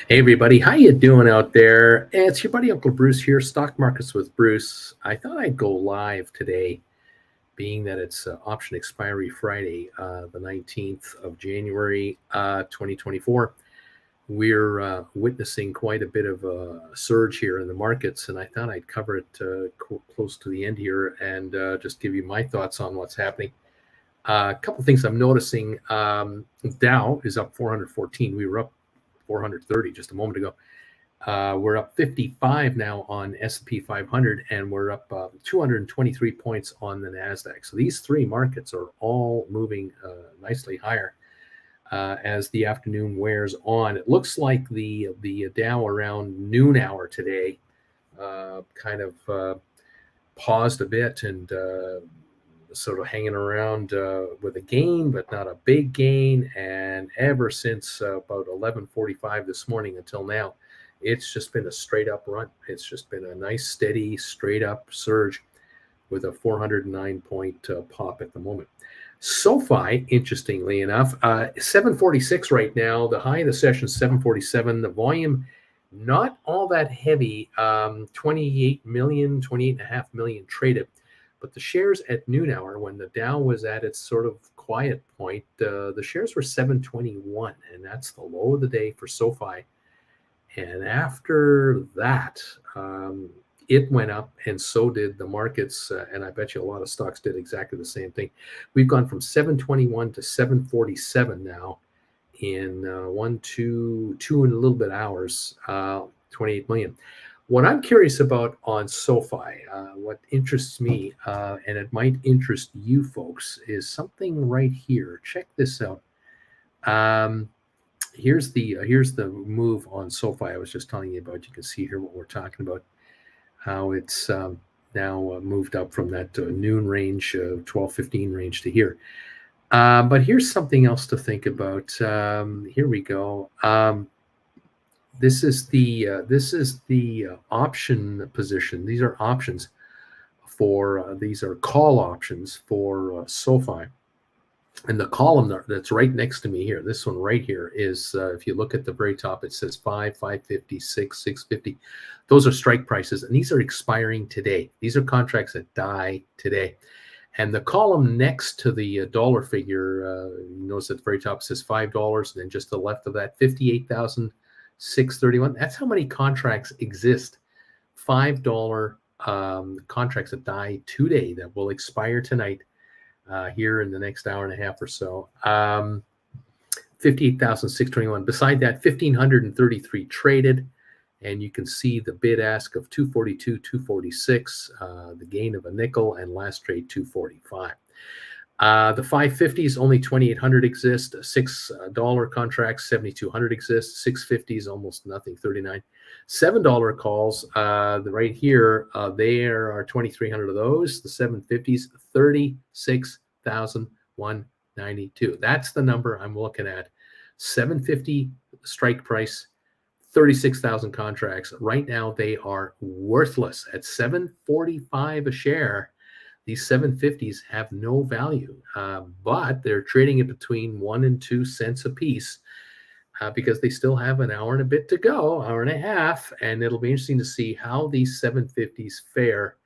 Hey everybody, how you doing out there? It's your buddy Uncle Bruce here, Stock Markets with Bruce. I thought I'd go live today, being that it's option expiry Friday, the 19th of January, 2024. We're witnessing quite a bit of a surge here in the markets, and I thought I'd cover it close to the end here and just give you my thoughts on what's happening. A couple things I'm noticing. Dow is up 414. We were up 430 just a moment ago. We're up 55 now on S&P 500, and we're up 223 points on the NASDAQ. So these three markets are all moving nicely higher as the afternoon wears on. It looks like the Dow around noon hour today kind of paused a bit and sort of hanging around with a gain, but not a big gain. And ever since about 11:45 this morning until now, it's just been a straight up run. It's just been a nice, steady, straight up surge with a 409 point pop at the moment. Sofi, interestingly enough, 746 right now. The high of the session, 747. The volume, not all that heavy, 28.5 million traded. But the shares at noon hour, when the Dow was at its sort of quiet point, the shares were 721, and that's the low of the day for SoFi. And after that, it went up, and so did the markets. And I bet you a lot of stocks did exactly the same thing. We've gone from 721 to 747 now in two and a little bit hours, 28 million. What I'm curious about on SoFi, what interests me, and it might interest you folks, is something right here. Check this out. Here's the move on SoFi I was just telling you about. You can see here what we're talking about, how it's now moved up from that noon range, 12:15 range to here. But here's something else to think about. Here we go. This is the option position. These are options for these are call options for SoFi, and the column that's right next to me here, this one right here, is if you look at the very top, it says 550, 650. Those are strike prices, and these are expiring today. These are contracts that die today. And the column next to the dollar figure, you notice at the very top, says $5, and then just to the left of that, 58,631. That's how many contracts exist. $5 contracts that die today that will expire tonight here in the next hour and a half or so. 58,621. Beside that, 1,533 traded. And you can see the bid ask of 242, 246, the gain of a nickel, and last trade 245. The 550s, only 2,800 exist. $6 contracts, 7,200 exist. 650s, almost nothing, 39. $7 calls, right here, there are 2,300 of those. The 750s, 36,192. That's the number I'm looking at. 750 strike price, 36,000 contracts. Right now, they are worthless at $7.45 a share. These 750s have no value, but they're trading it between 1 and 2 cents a piece because they still have an hour and a bit to go, hour and a half, and it'll be interesting to see how these 750s fare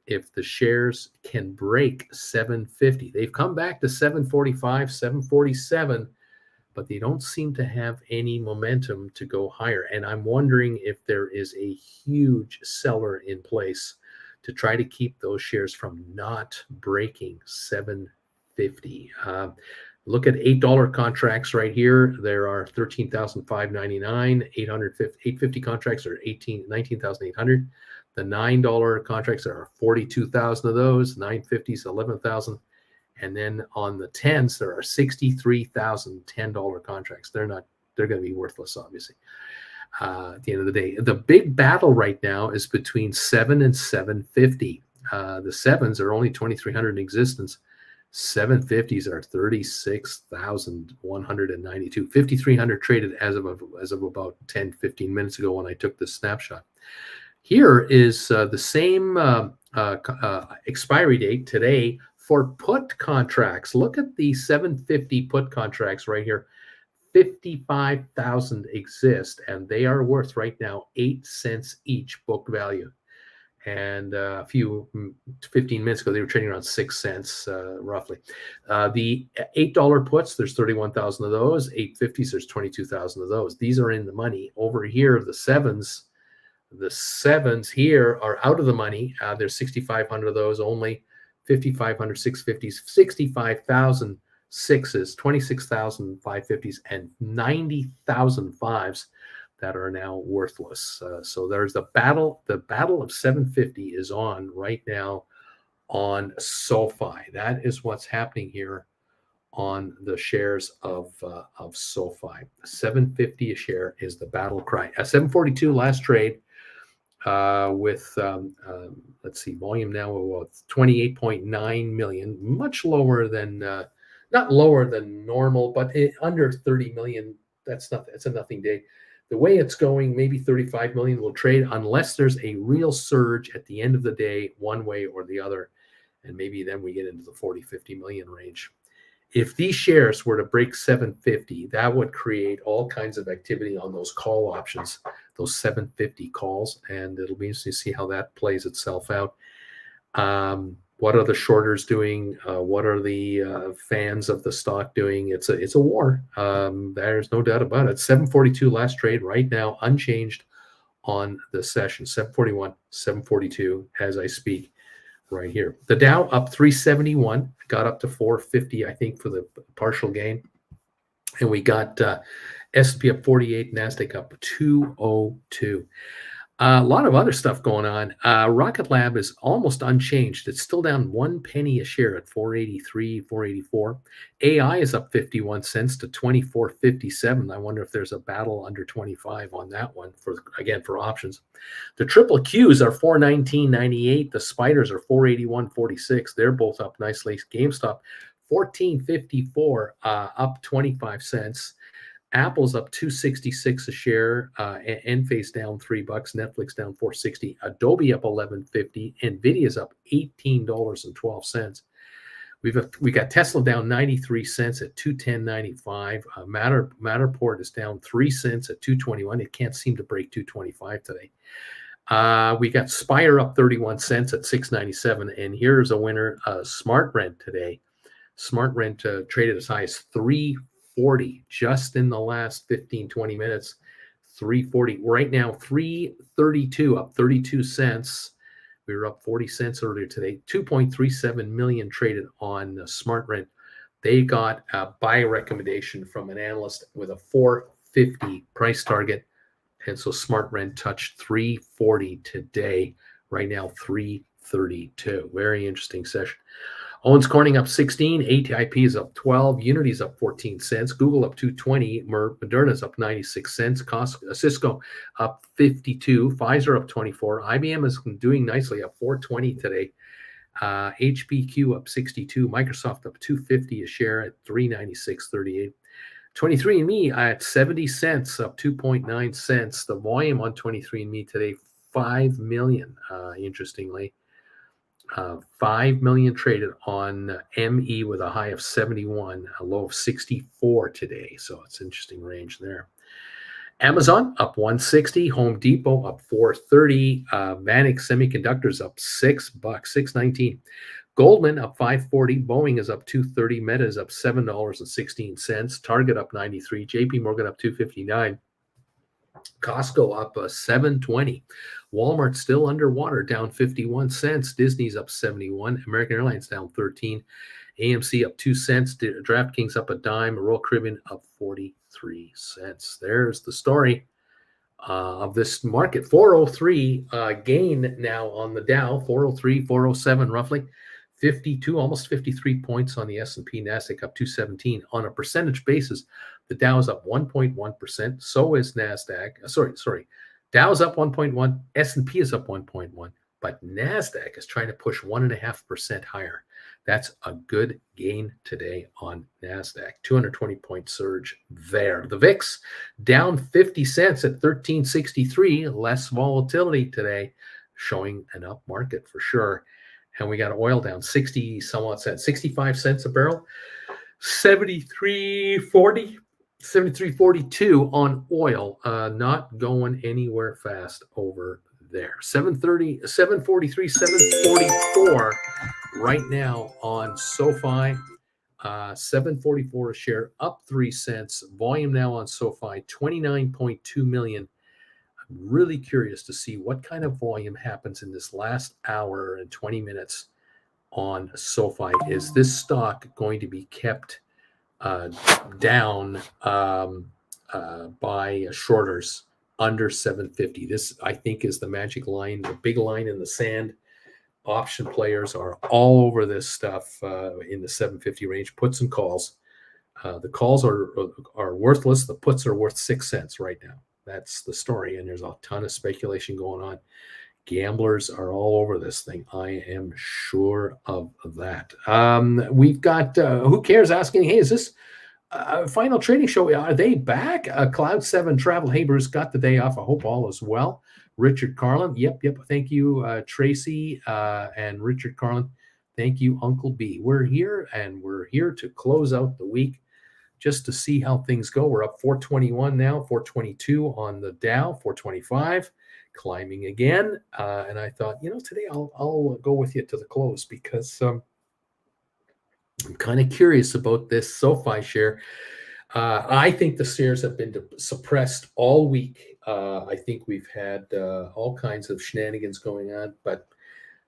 if the shares can break 750. They've come back to 745, 747, but they don't seem to have any momentum to go higher. And I'm wondering if there is a huge seller in place to try to keep those shares from not breaking 750. Look at $8 contracts right here. There are 13,599. 850 contracts are 19,800. The $9 contracts, there are 42,000 of those. 950s, 11,000. And then on the 10s, there are 63,000 $10 contracts. They're going to be worthless, obviously, at the end of the day. The big battle right now is between 7 and 750. The 7s are only 2,300 in existence. 750s are 36,192. 5,300 traded as of about 10, 15 minutes ago when I took this snapshot. Here is the same expiry date today for put contracts. Look at the 750 put contracts right here. 55,000 exist, and they are worth right now 8 cents each book value. And a few 15 minutes ago, they were trading around 6 cents, roughly. The $8 puts, there's 31,000 of those. 850s, there's 22,000 of those. These are in the money. Over here, the sevens here are out of the money. There's 6,500 of those only. 5,500 650s, 65,000 sixes, 26,000 550s, and 90,000 fives that are now worthless. So there's the battle. The battle of 750 is on right now on Sofi. That is what's happening here on the shares of Sofi. 750 a share is the battle cry. 742 last trade with let's see, volume now of 28.9 million, much lower than not lower than normal, but under 30 million. That's nothing. It's a nothing day. The way it's going, maybe 35 million will trade unless there's a real surge at the end of the day, one way or the other. And maybe then we get into the 40, 50 million range. If these shares were to break 750, that would create all kinds of activity on those call options, those 750 calls. And it'll be interesting to see how that plays itself out. What are the shorters doing? What are the fans of the stock doing? It's a war. There's no doubt about it. 742 last trade right now, unchanged on the session. 741, 742 as I speak right here. The Dow up 371, got up to 450, I think, for the partial gain. And we got S&P up 48, NASDAQ up 202. A lot of other stuff going on. Rocket Lab is almost unchanged. It's still down 1 penny a share at 483, 484. AI is up 51 cents to 24.57. I wonder if there's a battle under 25 on that one for options. The triple Qs are 419.98. The spiders are 481.46. They're both up nicely. GameStop 14.54, up 25 cents. Apple's up 266 a share. Enphase down $3. Netflix down 460. Adobe up 11.50. Nvidia's up $18.12. We got Tesla down 93 cents at 210.95. Matterport is down 3 cents at 221. It can't seem to break 225 today. We got Spire up 31 cents at 6.97. And here's a winner, SmartRent today. SmartRent traded as high as 340 just in the last 15-20 minutes. 340 right now, 332, up 32 cents. We were up 40 cents earlier today. 2.37 million traded on SmartRent. They got a buy recommendation from an analyst with a 450 price target, and so SmartRent touched 340 today. Right now 332. Very interesting session. Owens Corning up 16, ATIP is up 12, Unity's up 14 cents, Google up 220, Moderna's up 96 cents, Cisco up 52, Pfizer up 24, IBM is doing nicely, up 420 today, HPQ up 62, Microsoft up 250 a share at 396.38. 23andMe at 70 cents, up 2.9 cents. The volume on 23andMe today, 5 million, interestingly. 5 million traded on ME with a high of 71, a low of 64 today. So it's an interesting range there. Amazon up 160, Home Depot up 430, Vanik Semiconductors up $6, 619. Goldman up 540, Boeing is up 230, Meta is up $7.16, Target up 93, JP Morgan up 259. Costco up 720. Walmart still underwater, down 51 cents. Disney's up 71. American Airlines down 13. AMC up 2 cents. DraftKings up a dime. Royal Caribbean up 43 cents. There's the story of this market. 403 gain now on the Dow. 403, 407 roughly. 52, almost 53 points on the S&P. NASDAQ up 217. On a percentage basis, the Dow is up 1.1%. So is NASDAQ. Sorry. Dow's up 1.1. S&P is up 1.1. But NASDAQ is trying to push 1.5% higher. That's a good gain today on NASDAQ. 220-point surge there. The VIX down 50 cents at 1363. Less volatility today, showing an up market for sure. And we got oil down 60 somewhat cents, 65 cents a barrel, 73.40. 73.42 on oil, not going anywhere fast over there. 730, 743, 744 right now on SoFi. 744 a share, up 3 cents. Volume now on SoFi, 29.2 million. I'm really curious to see what kind of volume happens in this last hour and 20 minutes on SoFi. Is this stock going to be kept down by shorters under 750? This, I think, is the magic line, the big line in the sand. Option players are all over this stuff in the 750 range, puts and calls. The calls are worthless. The puts are worth 6 cents right now. That's the story, and there's a ton of speculation going on. Gamblers are all over this thing. I am sure of that. We've got Who Cares asking, hey, is this final trading show? Are they back? Cloud 7 Travel. Hey, Bruce, got the day off. I hope all is well. Richard Carlin. Yep. Thank you, Tracy and Richard Carlin. Thank you, Uncle B. We're here, and we're here to close out the week just to see how things go. We're up 421 now, 422 on the Dow, 425, climbing again. And I thought, today I'll go with you to the close because I'm kind of curious about this SoFi share. I think the shares have been suppressed all week. I think we've had all kinds of shenanigans going on, but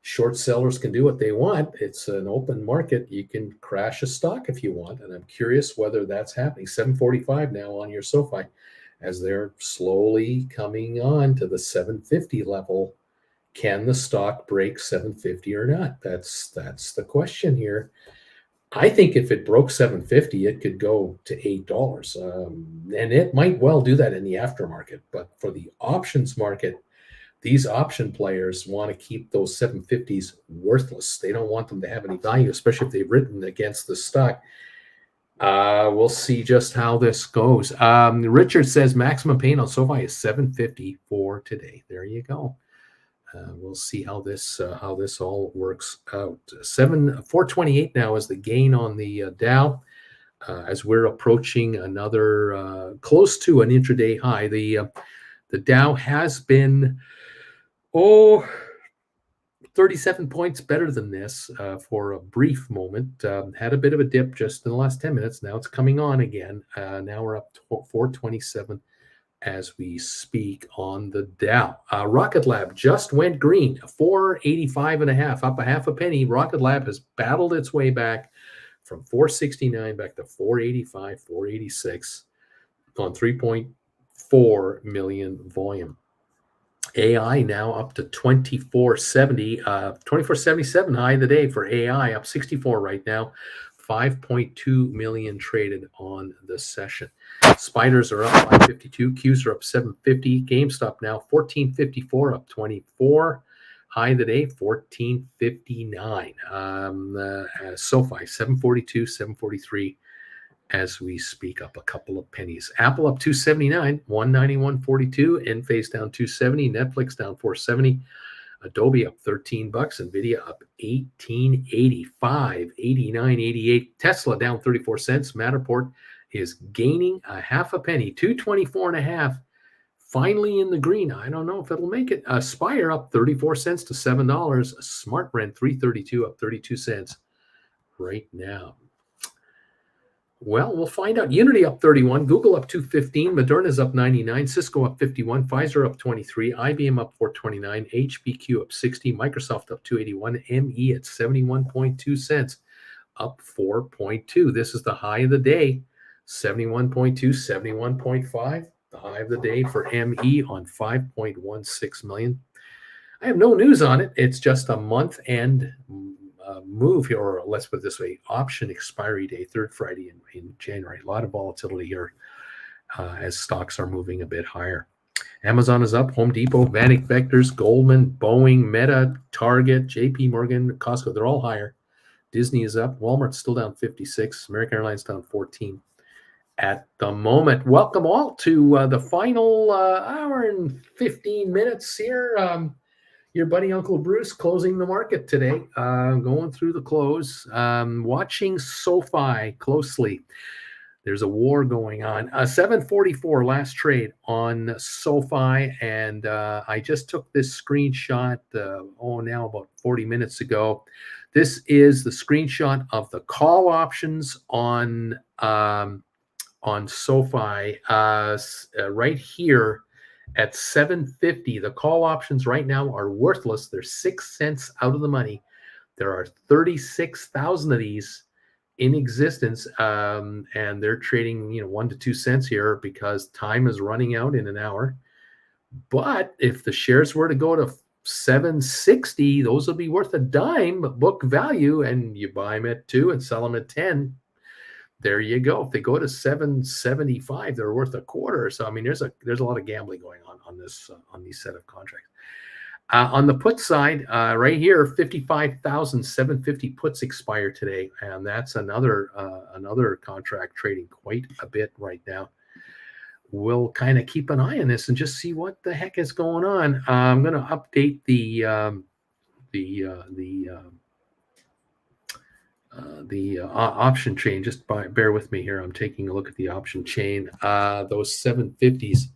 short sellers can do what they want. It's an open market. You can crash a stock if you want, and I'm curious whether that's happening. 745 now on your SoFi as they're slowly coming on to the 750 level. Can the stock break 750 or not? That's the question here. I think if it broke 750, it could go to $8. And it might well do that in the aftermarket. But for the options market, these option players want to keep those 750s worthless. They don't want them to have any value, especially if they've written against the stock. We'll see just how this goes. Richard says maximum pain on SoFi is 750 for today. There you go. We'll see how this all works out. 428 now is the gain on the Dow as we're approaching another close to an intraday high. The Dow has been 37 points better than this for a brief moment. Had a bit of a dip just in the last 10 minutes. Now it's coming on again. Now we're up to 427 as we speak on the Dow. Rocket Lab just went green, 485.5, up a half a penny. Rocket Lab has battled its way back from 469 back to 485, 486 on 3.4 million volume. AI now up to 2470, 2477 high of the day for AI, up 64 right now. 5.2 million traded on the session. Spiders are up 552. Qs are up 750. GameStop now 1454, up 24. High of the day 1459. SoFi 742, 743 as we speak, up a couple of pennies. Apple up 279, 191.42. Enphase down 270. Netflix down 470. Adobe up $13, Nvidia up 18.85, 89.88. Tesla down 34 cents. Matterport is gaining a half a penny, 224.5. Finally in the green. I don't know if it'll make it. Spire up 34 cents to $7. SmartRent 332, up 32 cents right now. Well, we'll find out. Unity up 31, Google up 215, Moderna's up 99, Cisco up 51, Pfizer up 23, IBM up 429, HPQ up 60, Microsoft up 281, ME at 71.2 cents, up 4.2. This is the high of the day, 71.2, 71.5. The high of the day for ME on 5.16 million. I have no news on it. It's just a month end move here, or let's put it this way, option expiry day, third Friday in January. A lot of volatility here as stocks are moving a bit higher. Amazon is up, Home Depot, Vanek Vectors, Goldman, Boeing, Meta, Target, JP Morgan, Costco, they're all higher. Disney is up, Walmart's still down 56, American Airlines down 14 at the moment. Welcome all to the final hour and 15 minutes here. Your buddy Uncle Bruce closing the market today, going through the close, watching SoFi closely. There's a war going on. 744 last trade on SoFi, and I just took this screenshot, now about 40 minutes ago. This is the screenshot of the call options on SoFi right here at 750. The call options right now are worthless. They're 6 cents out of the money. There are 36,000 of these in existence, and they're trading 1 to 2 cents here because time is running out in an hour. But if the shares were to go to 760, those will be worth a dime book value, and you buy them at 2 and sell them at 10. There you go. If they go to 775, they're worth a quarter. So I mean, there's a lot of gambling going on this on these set of contracts. On the put side, right here, 55,750 puts expire today, and that's another contract trading quite a bit right now. We'll kind of keep an eye on this and just see what the heck is going on. I'm going to update the option chain. Just bear with me here. I'm taking a look at the option chain. Those 750s.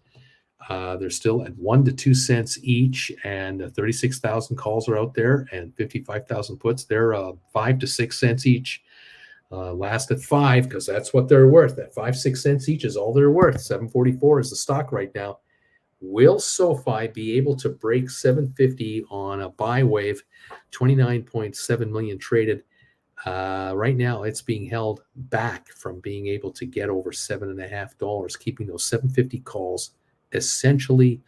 They're still at 1 to 2 cents each, and 36,000 calls are out there, and 55,000 puts. They're 5 to 6 cents each. Last at 5 because that's what they're worth. At 5-6 cents each is all they're worth. 744 is the stock right now. Will SoFi be able to break 750 on a buy wave? 29.7 million traded. Right now, it's being held back from being able to get over $7.50, keeping those 750 calls essentially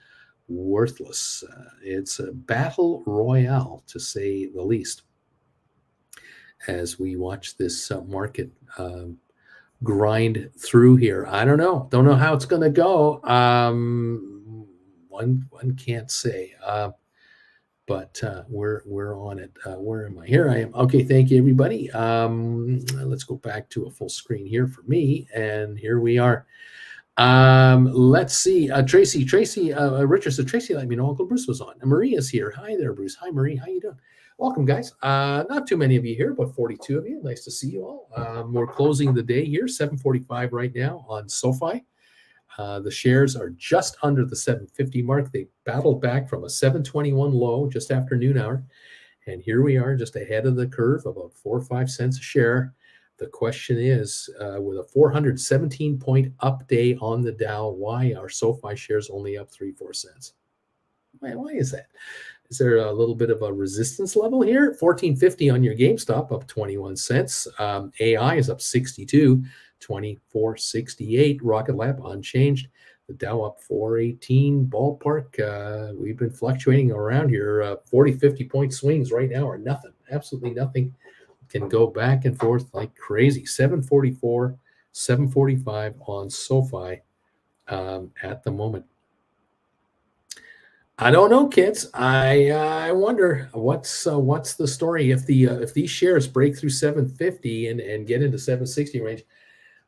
worthless. It's a battle royale, to say the least, as we watch this market grind through here. I don't know how it's going to go. One can't say, but we're on it. Where am I? Here I am. Okay, thank you, everybody. Let's go back to a full screen here for me, and here we are. Let's see. Tracy Richardson. Tracy let me know Uncle Bruce was on. And Maria's here. Hi there, Bruce. Hi, Marie. How you doing? Welcome, guys. Not too many of you here, but 42 of you. Nice to see you all. We're closing the day here, 7:45 right now on SoFi. The shares are just under the 750 mark. They battled back from a 721 low just after noon hour. And here we are just ahead of the curve, about 4 or 5 cents a share. The question is, with a 417-point up day on the Dow, why are SoFi shares only up 3-4 cents? Why is that? Is there a little bit of a resistance level here? 1450 on your GameStop, up 21 cents. AI is up 62, 24.68. Rocket Lab unchanged. The Dow up 418 ballpark. We've been fluctuating around here. 40, 50-point swings right now are nothing. Absolutely nothing. Can go back and forth like crazy. 744, 745 on SoFi at the moment. I don't know, kids. I wonder what's the story if these shares break through 750 and get into 760 range.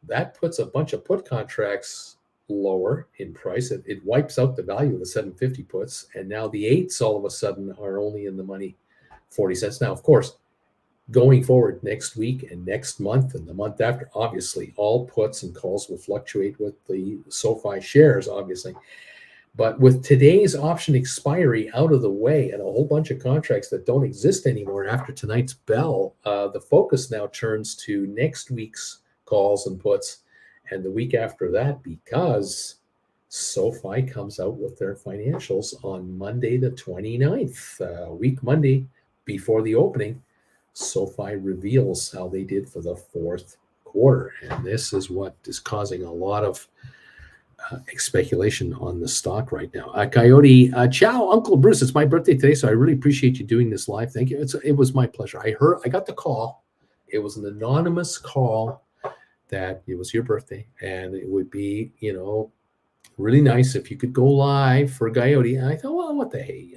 That puts a bunch of put contracts lower in price. It wipes out the value of the 750 puts, and now the 8s all of a sudden are only in the money 40 cents. Now, of course, going forward next week and next month and the month after, obviously, all puts and calls will fluctuate with the SoFi shares, obviously. But with today's option expiry out of the way and a whole bunch of contracts that don't exist anymore after tonight's bell, the focus now turns to next week's calls and puts and the week after that, because SoFi comes out with their financials on Monday the 29th, week Monday before the opening. SoFi reveals how they did for the fourth quarter. And this is what is causing a lot of speculation on the stock right now. Coyote, ciao, Uncle Bruce. It's my birthday today, so I really appreciate you doing this live. Thank you. It was my pleasure. I got the call. It was an anonymous call that it was your birthday, and it would be, really nice if you could go live for Coyote. And I thought, well, what the hey,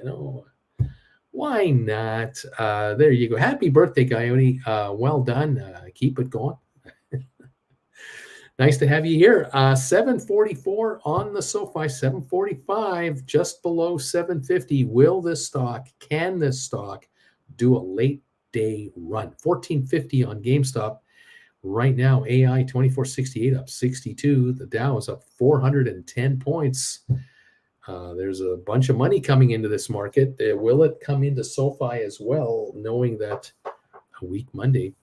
why not? There you go. Happy birthday, Coyote. Well done. Keep it going. Nice to have you here. 744 on the SoFi, 745, just below 750. Can this stock do a late day run? 1450 on GameStop. Right now, AI 2468 up 62. The Dow is up 410 points. There's a bunch of money coming into this market. Will it come into SoFi as well, knowing that a week Monday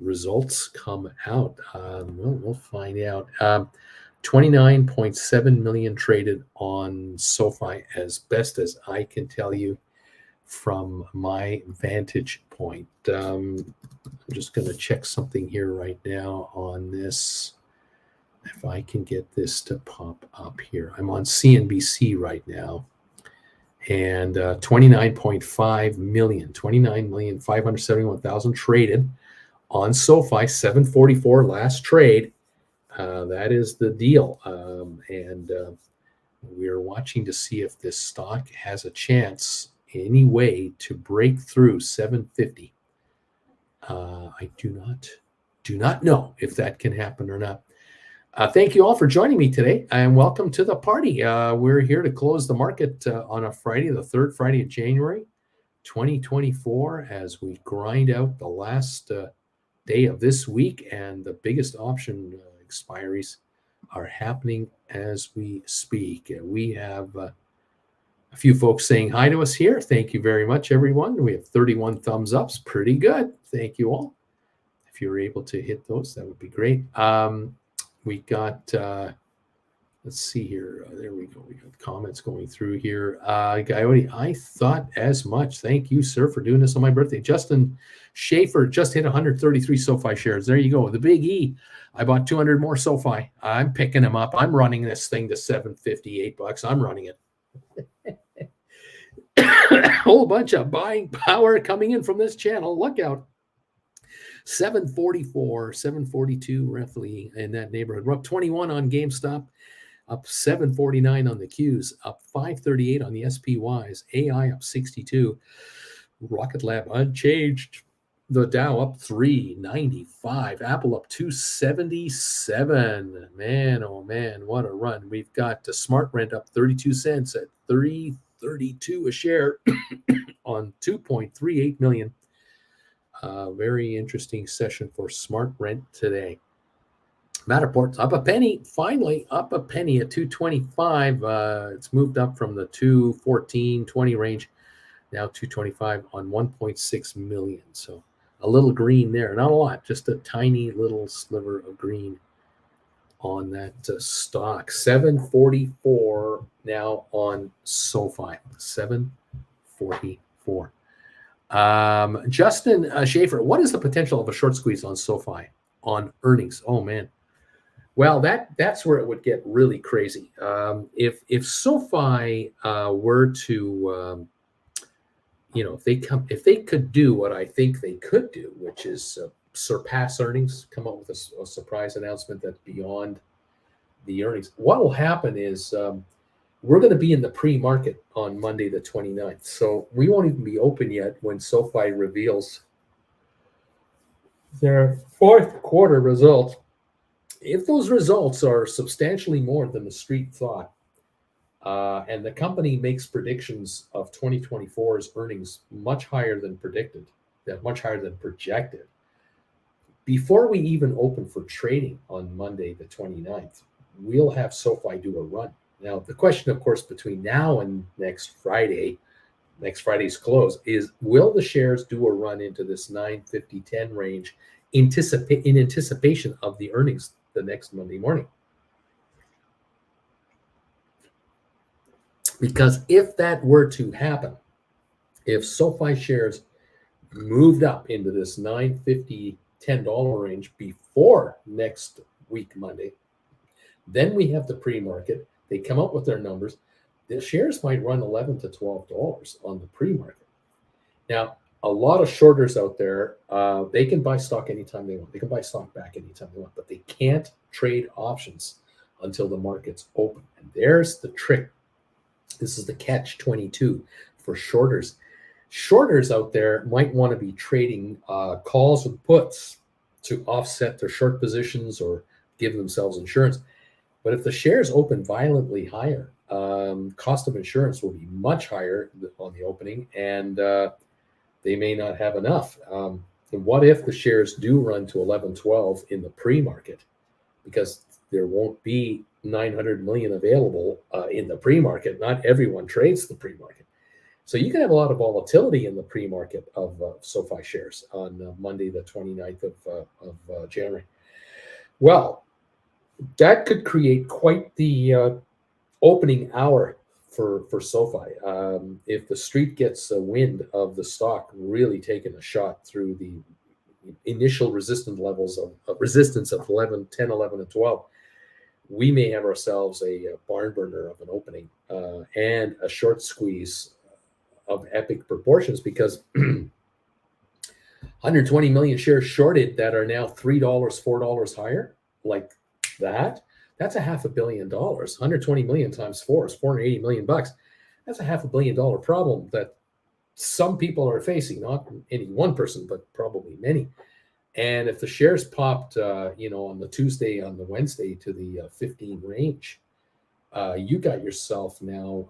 results come out? We'll find out. 29.7 million traded on SoFi, as best as I can tell you from my vantage point. I'm just going to check something here right now on this. If I can get this to pop up here. I'm on CNBC right now. And 29.5 million, 29,571,000 traded on SoFi, 744 last trade. That is the deal. We're watching to see if this stock has a chance any way to break through 750. I do not know if that can happen or not. Thank you all for joining me today, and welcome to the party. We're here to close the market on a Friday, the third Friday of January, 2024, as we grind out the last day of this week, and the biggest option expiries are happening as we speak. We have a few folks saying hi to us here. Thank you very much, everyone. We have 31 thumbs ups. Pretty good. Thank you all. If you're able to hit those, that would be great. We got, let's see here. There we go. We got comments going through here. Coyote, I thought as much. Thank you, sir, for doing this on my birthday. Justin Schaefer just hit 133 SoFi shares. There you go. The big E. I bought 200 more SoFi. I'm picking them up. I'm running this thing to $758. I'm running it. A whole bunch of buying power coming in from this channel. Look out. 744, 742, roughly in that neighborhood. We're up 21 on GameStop, up 749 on the Qs, up 538 on the SPYs, AI up 62, Rocket Lab unchanged, the Dow up 395, Apple up 277. Man, oh man, what a run. We've got Smart Rent up 32 cents at $3.32 a share on 2.38 million. Very interesting session for Smart Rent today. Matterport's up a penny, finally up a penny at 225. It's moved up from the 214.20 range, now 225 on 1.6 million. So a little green there, not a lot, just a tiny little sliver of green on that stock. 744 now on SoFi. 744. Justin Schaefer, what is the potential of a short squeeze on SoFi on earnings? Oh man, well that's where it would get really crazy. If SoFi were to, if they could do what I think they could do, which is surpass earnings, come up with a surprise announcement that's beyond the earnings. What will happen is we're going to be in the pre-market on Monday, the 29th. So we won't even be open yet when SoFi reveals their fourth quarter results. If those results are substantially more than the street thought, and the company makes predictions of 2024's earnings much higher than predicted, much higher than projected, before we even open for trading on Monday, the 29th, we'll have SoFi do a run. Now, the question, of course, between now and next Friday's close is, will the shares do a run into this 950-10 range in anticipation of the earnings the next Monday morning? Because if that were to happen, if SoFi shares moved up into this $950, $10 range before next week, Monday, then we have the pre-market. They come up with their numbers. The shares might run $11 to $12 on the pre-market. Now, a lot of shorters out there, they can buy stock anytime they want. They can buy stock back anytime they want, but they can't trade options until the market's open. And there's the trick. This is the catch-22 for shorters. Shorters out there might want to be trading calls with puts to offset their short positions or give themselves insurance. But if the shares open violently higher, cost of insurance will be much higher on the opening, and they may not have enough. And what if the shares do run to 11.12 in the pre-market? Because there won't be 900 million available in the pre-market. Not everyone trades the pre-market. So you can have a lot of volatility in the pre-market of SoFi shares on Monday, the 29th of January. Well, that could create quite the opening hour for SoFi. If the street gets a wind of the stock really taking a shot through the initial resistance levels of resistance of 11, 10, 11, and 12, we may have ourselves a barn burner of an opening and a short squeeze of epic proportions, because 120 million shares shorted that are now $3, $4 higher, like that. That's a $500 million. 120 million times 4 is 480 million bucks. That's a $500 million problem that some people are facing, not any one person, but probably many. And if the shares popped, on the Tuesday, on the Wednesday to the 15 range, you got yourself now,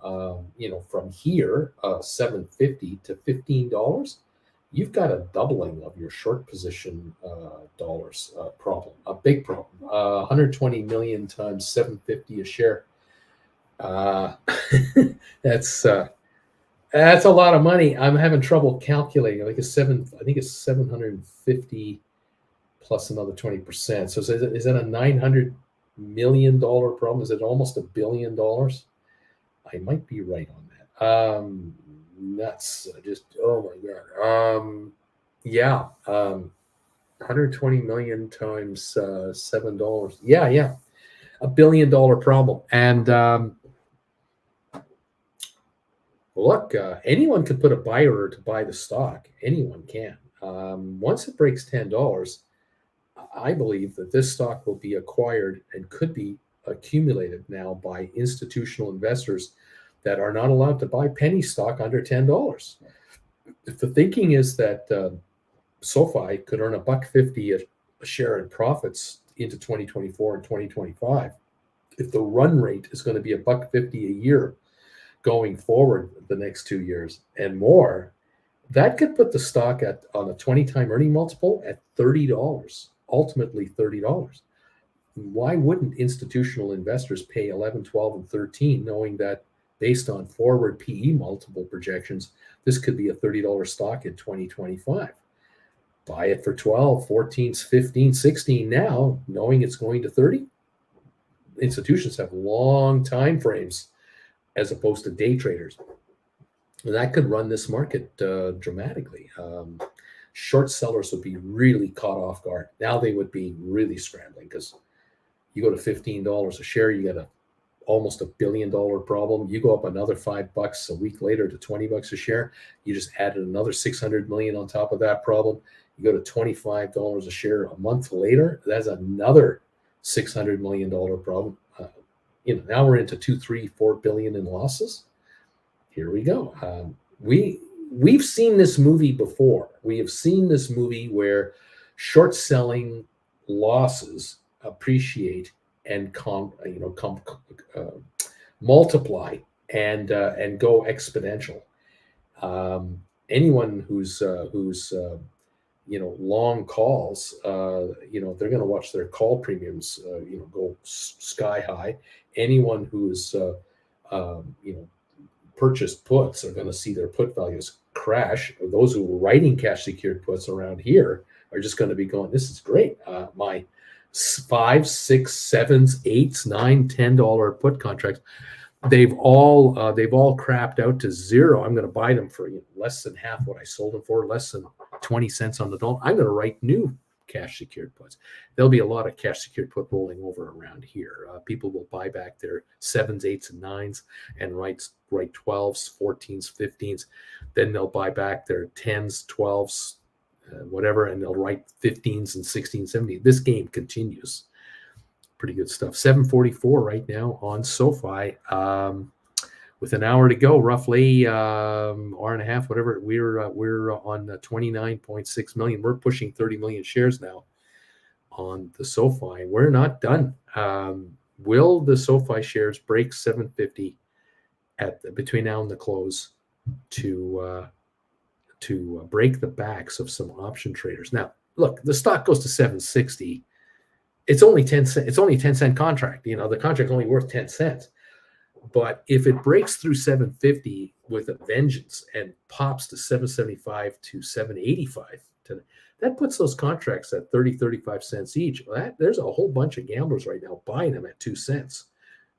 from here, 750 to $15. You've got a doubling of your short position dollars problem, a big problem. 120 million times 750 a share. That's a lot of money. I'm having trouble calculating. I think it's 750 plus another 20%. So is that a $900 million problem? Is it almost $1 billion? I might be right on that. Nuts. Just, oh my God. Yeah. 120 million times $7. Yeah. $1 billion problem. And look, anyone can put a buy order to buy the stock. Anyone can. Once it breaks $10, I believe that this stock will be acquired and could be accumulated now by institutional investors that are not allowed to buy penny stock under $10. If the thinking is that SoFi could earn $1.50 a share in profits into 2024 and 2025, if the run rate is going to be $1.50 a year going forward the next 2 years and more, that could put the stock on a 20-time earning multiple at $30, ultimately $30. Why wouldn't institutional investors pay 11, 12, and 13, knowing that based on forward PE multiple projections, this could be a $30 stock in 2025? Buy it for 12, 14, 15, 16 now, knowing it's going to 30. Institutions have long time frames as opposed to day traders. And that could run this market dramatically. Short sellers would be really caught off guard. Now they would be really scrambling, because you go to $15 a share, you get almost $1 billion problem. You go up another $5 a week later to $20 a share. You just added another 600 million on top of that problem. You go to $25 a share a month later. That's another $600 million problem. Now we're into 2, 3, 4 billion in losses. Here we go. We've seen this movie before. We have seen this movie where short selling losses appreciate and multiply and go exponential. Anyone who's long calls, they're going to watch their call premiums go sky high. Anyone who's purchased puts are going to see their put values crash. Those who are writing cash secured puts around here are just going to be going, this is great. My 5, 6, 7s, 8s, 9, $10 put contracts, they've all crapped out to zero. I'm going to buy them for less than half what I sold them for, less than 20 cents on the dollar. I'm going to write new cash secured puts. There'll be a lot of cash secured put rolling over around here. People will buy back their 7s, 8s, and 9s and write 12s, 14s, 15s. Then they'll buy back their 10s, 12s, whatever, and they'll write 15s and 16s, 17s. This game continues. Pretty good stuff. 7:44 right now on SoFi. With an hour to go, roughly hour and a half, whatever. We're on 29.6 million. We're pushing 30 million shares now on the SoFi. We're not done. Will the SoFi shares break 750 between now and the close to to break the backs of some option traders. Now, look, the stock goes to 760. It's only 10 cents. It's only a 10-cent contract. The contract's only worth 10 cents. But if it breaks through 750 with a vengeance and pops to 775 to 785, that puts those contracts at 30, 35 cents each. There's a whole bunch of gamblers right now buying them at 2 cents,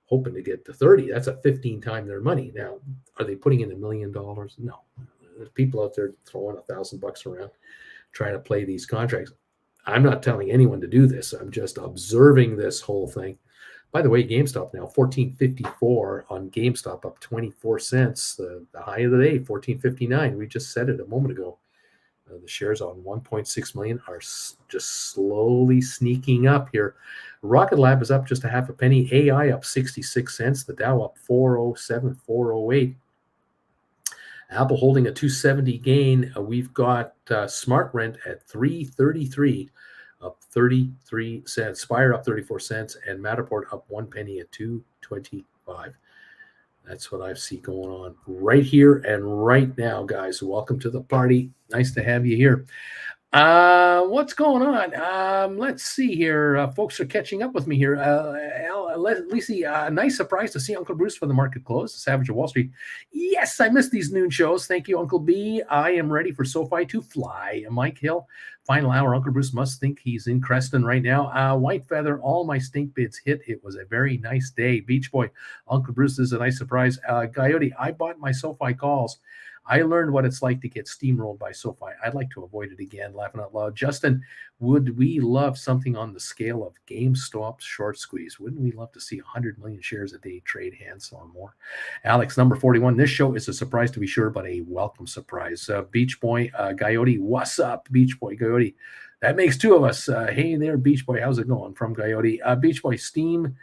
hoping to get to 30. That's a 15 time their money. Now, are they putting in $1 million? No. There's people out there throwing $1,000 around trying to play these contracts. I'm not telling anyone to do this. I'm just observing this whole thing. By the way, GameStop now, $14.54 on GameStop, up 24 cents. The high of the day, $14.59. We just said it a moment ago. The shares on 1.6 million are just slowly sneaking up here. Rocket Lab is up just a half a penny. AI up 66 cents. The Dow up 407, 408. Apple holding a 270 gain. We've got Smart Rent at 333, up 33 cents. Spire up 34 cents, and Matterport up 1 penny at 225. That's what I see going on right here and right now, guys. Welcome to the party. Nice to have you here. What's going on? Let's see here. Folks are catching up with me here. Lisi, nice surprise to see Uncle Bruce for the market close. Savage of Wall Street. Yes, I missed these noon shows. Thank you, Uncle B. I am ready for Sofi to fly. Mike Hill, final hour. Uncle Bruce must think he's in Creston right now. White Feather, all my stink bids hit. It was a very nice day. Beach Boy, Uncle Bruce is a nice surprise. Coyote, I bought my Sofi calls. I learned what it's like to get steamrolled by Sofi. I'd like to avoid it again, laughing out loud. Justin, would we love something on the scale of GameStop's short squeeze? Wouldn't we love to see 100 million shares a day trade hands or more? Alex, number 41. This show is a surprise to be sure, but a welcome surprise. Beach Boy, Coyote, what's up, Beach Boy, Coyote? That makes two of us. Hey there, Beach Boy. How's it going? From Coyote. Beach Boy, Stream,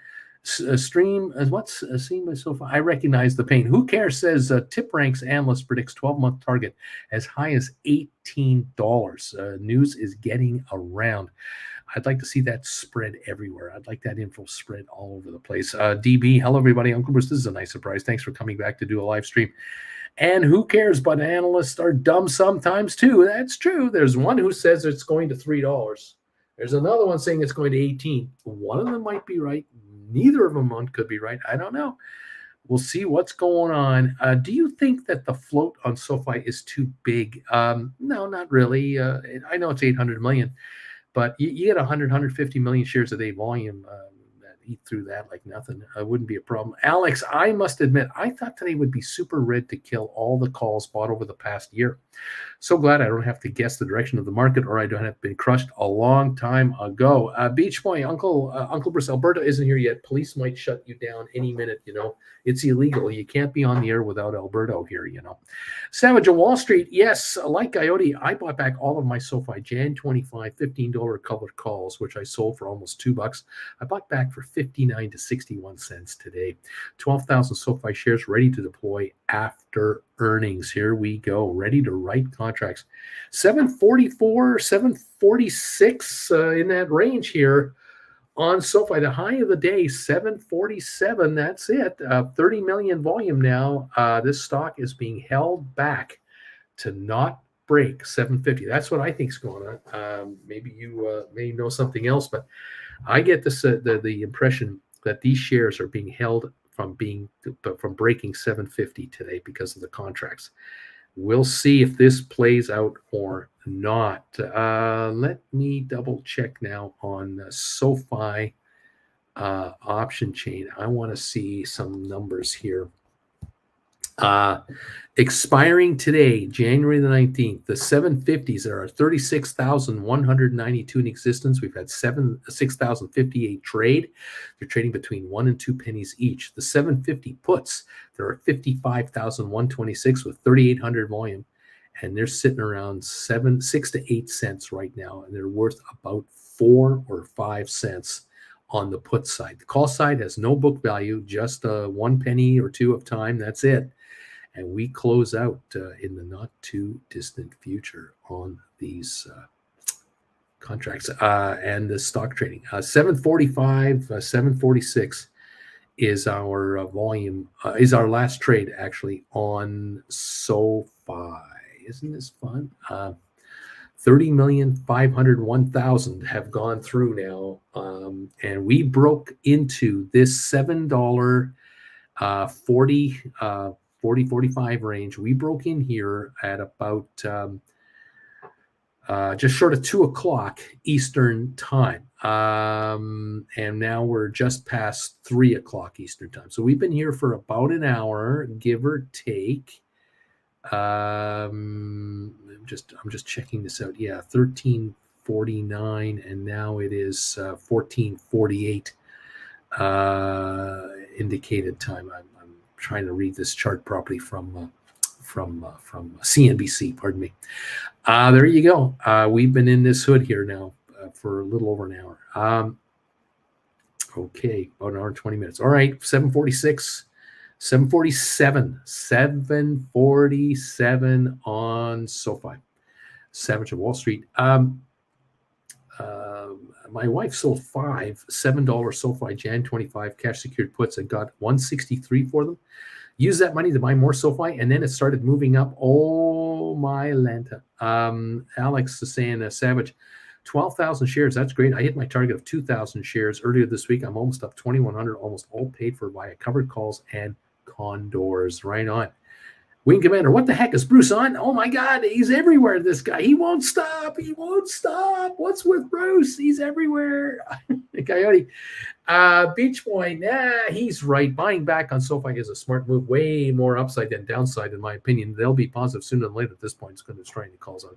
what's seen by so far? I recognize the pain. Who cares? Says Tip Ranks analyst predicts 12-month target as high as $18. News is getting around. I'd like to see that spread everywhere. I'd like that info spread all over the place. DB, hello everybody. Uncle Bruce, this is a nice surprise. Thanks for coming back to do a live stream. And who cares? But analysts are dumb sometimes too. That's true. There's one who says it's going to $3. There's another one saying it's going to 18. One of them might be right. Neither of them could be right. I don't know. We'll see what's going on. Do you think that the float on Sofi is too big? No, not really. I know it's 800 million, but you get 100, 150 million shares a day volume. Eat through that like nothing. Wouldn't be a problem. Alex, I must admit, I thought today would be super red to kill all the calls bought over the past year. So glad I don't have to guess the direction of the market, or I don't have been crushed a long time ago. Beach Boy, Uncle Bruce, Alberta isn't here yet. Police might shut you down any minute. It's illegal. You can't be on the air without Alberto here. Savage of Wall Street. Yes, like Coyote, I bought back all of my Sofi Jan 25 $15 covered calls, which I sold for almost $2. I bought back for 59 to 61 cents today. 12,000 Sofi shares ready to deploy after earnings. Here we go, ready to write contracts. 744, 746 in that range here on Sofi. The high of the day, 747. That's it. 30 million volume now. This stock is being held back to not break 750. That's what I think is going on. Maybe you may know something else, but I get this the impression that these shares are being held from breaking 750 today because of the contracts. We'll see if this plays out or not. Let me double check now on Sofi option chain. I want to see some numbers here. Expiring today, January the 19th, the 750s, there are 36,192 in existence. We've had 6,058 trade. They're trading between 1 and 2 pennies each. The 750 puts, there are 55,126 with 3,800 volume, and they're sitting around 6 to 8 cents right now, and they're worth about 4 or 5 cents on the put side. The call side has no book value, just 1 penny or 2 of time. That's it. And we close out in the not too distant future on these contracts and the stock trading. 745, 746 is our volume, is our last trade actually on Sofi. Isn't this fun? 30,501,000 have gone through now. And we broke into this $7 40-45 range. We broke in here at about just short of 2 o'clock Eastern time. And now we're just past 3 o'clock Eastern time. So we've been here for about an hour, give or take. I'm just checking this out. Yeah, 13:49, and now it is 14:48 indicated time. I'm trying to read this chart properly from CNBC. Pardon me. There you go. We've been in this hood here now for a little over an hour. Okay, about an hour and 20 minutes. All right, 7:46. 747 on Sofi. Savage of Wall Street. My wife sold 5 $7 Sofi Jan 25 cash secured puts and got 163 for them. Used that money to buy more Sofi, and then it started moving up. Oh my Lanta. Alex is saying, Savage, 12,000 shares. That's great. I hit my target of 2,000 shares earlier this week. I'm almost up 2,100, almost all paid for via covered calls and condors. Right on. Wing Commander, what the heck is Bruce on? Oh my God, he's everywhere, this guy. He won't stop. He won't stop. What's with Bruce? He's everywhere. Coyote. Beach Boy, he's right. Buying back on Sofi is a smart move. Way more upside than downside, in my opinion. They'll be positive sooner than later at this point. It's going to try any calls on.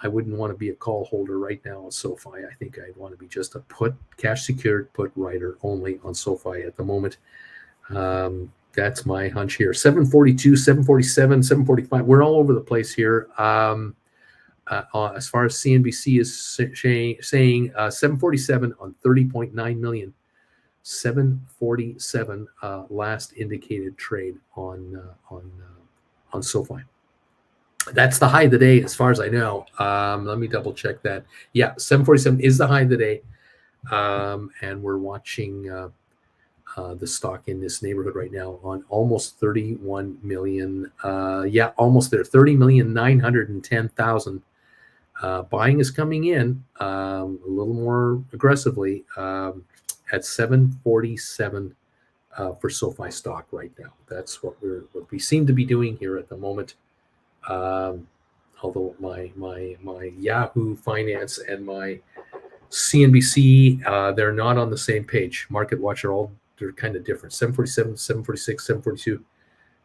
I wouldn't want to be a call holder right now on Sofi. I think I'd want to be just a put, cash secured put writer only on Sofi at the moment. That's my hunch here. 742, 747, 745. We're all over the place here. As far as CNBC is saying 747 on 30.9 million. 747 last indicated trade on Sofi. That's the high of the day, as far as I know. Let me double check that. Yeah, 747 is the high of the day, and we're watching the stock in this neighborhood right now on almost 31 million. Almost there, 30,910,000. Buying is coming in a little more aggressively at 747 for Sofi stock right now. That's what we seem to be doing here at the moment. Although my Yahoo Finance and my CNBC, they're not on the same page. Market Watch they're kind of different. 747, 746, 742.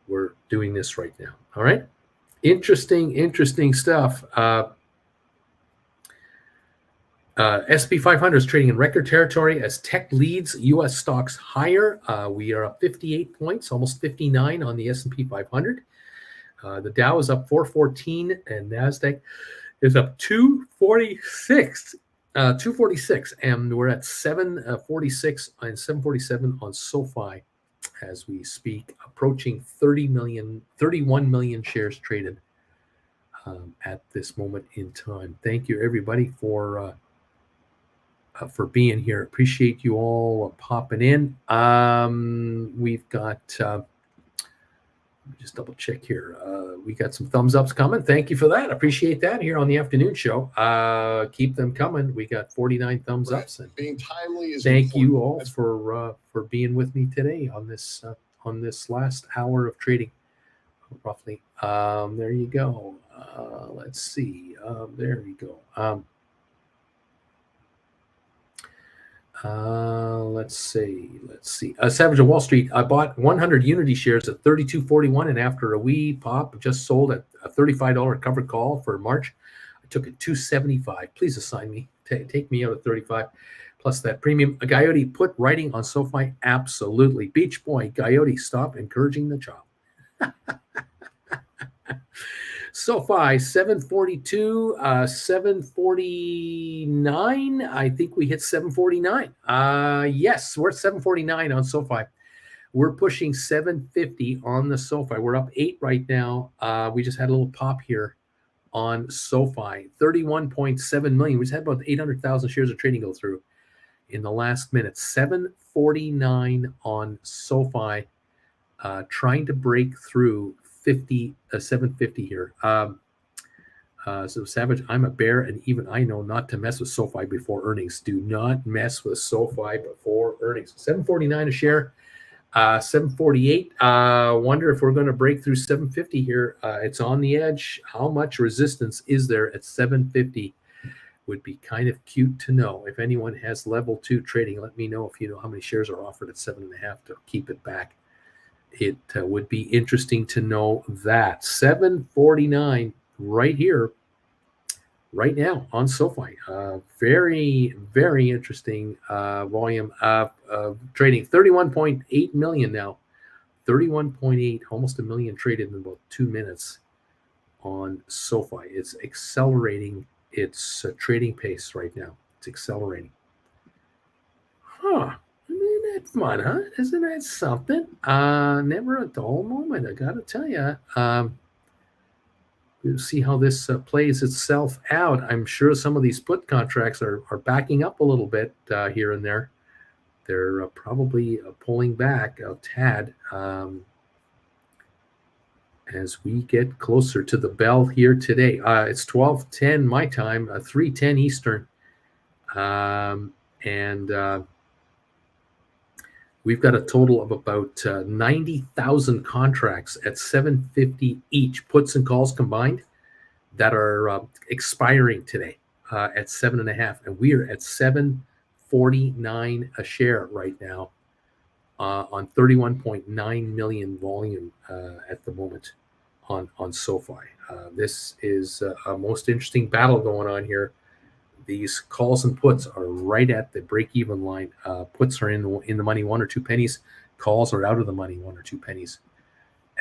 We're doing this right now. All right. Interesting stuff. SP 500 is trading in record territory as tech leads U.S. stocks higher. We are up 58 points, almost 59 on the S&P 500. The Dow is up 414, and NASDAQ is up 246. 246, and we're at 746 and 747 on Sofi as we speak, approaching 31 million shares traded at this moment in time. Thank you, everybody, for being here. Appreciate you all popping in. We've got let me just double check here. We got some thumbs ups coming. Thank you for that. Appreciate that here on the afternoon show. Keep them coming. We got 49 thumbs ups. And being timely is thank important. you all for being with me today on this last hour of trading. Roughly. There you go. Let's see. There we go. Let's see. Savage of Wall Street. I bought 100 Unity shares at $32.41, and after a wee pop, just sold at a $35 covered call for March. I took it $275. Please assign me. Take me out at 35 plus that premium. A Coyote put writing on Sofi. Absolutely. Beach Boy, Coyote, stop encouraging the child. Sofi 742, 749. I think we hit 749. Yes, we're at 749 on Sofi. We're pushing 750 on the Sofi. We're up 8 right now. We just had a little pop here on Sofi. 31.7 million. We just had about 800,000 shares of trading go through in the last minute. 749 on Sofi. Trying to break through 750 here. So Savage, I'm a bear, and even I know not to mess with SoFi before earnings. Do not mess with SoFi before earnings. 749 a share, 748. Wonder if we're going to break through 750 here. It's on the edge. How much resistance is there at 750? Would be kind of cute to know. If anyone has level 2 trading, let me know if you know how many shares are offered at 7.5 to keep it back. It would be interesting to know that. 749 right here, right now on SoFi. Very, very interesting volume of trading. 31.8 million now. 31.8, almost a million traded in about 2 minutes on SoFi. It's accelerating its trading pace right now. It's accelerating. Huh. Isn't that fun, huh? Isn't that something? Never a dull moment, I gotta tell you. We'll see how this plays itself out. I'm sure some of these put contracts are backing up a little bit here and there. They're probably pulling back a tad as we get closer to the bell here today. It's 12:10 my time, 3:10 Eastern. And we've got a total of about 90,000 contracts at 750 each, puts and calls combined, that are expiring today at 7.5, and we are at 749 a share right now on 31.9 million volume at the moment on SoFi. This is a most interesting battle going on here. These calls and puts are right at the break-even line. Puts are in the money 1 or 2 pennies. Calls are out of the money 1 or 2 pennies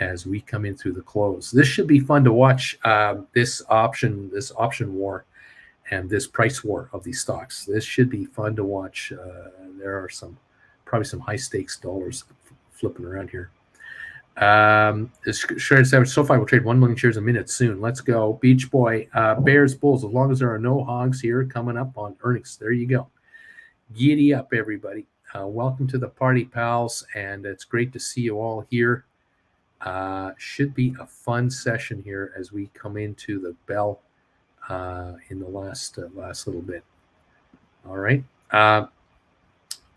as we come in through the close. This should be fun to watch. This option war and this price war of these stocks. This should be fun to watch. There are probably some high stakes dollars flipping around here. SoFi will trade 1 million shares a minute soon. Let's go. Beach Boy, Bears, Bulls, as long as there are no hogs here coming up on earnings. There you go. Giddy up, everybody. Welcome to the party, pals, and it's great to see you all here. Should be a fun session here as we come into the bell in the last little bit. All right.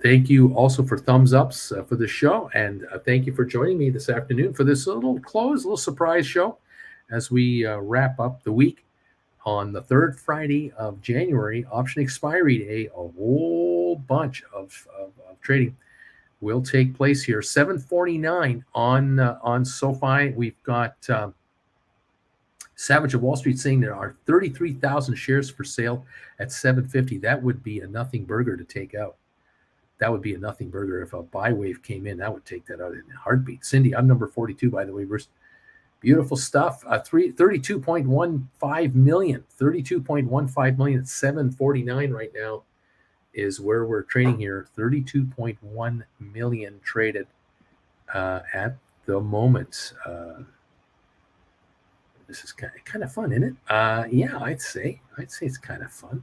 Thank you also for thumbs ups for the show, and thank you for joining me this afternoon for this little surprise show as we wrap up the week on the 3rd Friday of January, option expiry day. A whole bunch of trading will take place here. 749 on SoFi. We've got Savage of Wall Street saying there are 33,000 shares for sale at 750. That would be a nothing burger to take out. That would be a nothing burger. If a buy wave came in, that would take that out in a heartbeat. Cindy, I'm number 42, by the way. Beautiful stuff. 32.15 million. 32.15 million at 749 right now is where we're trading here. 32.1 million traded at the moment. This is kind of fun, isn't it? Yeah, I'd say it's kind of fun.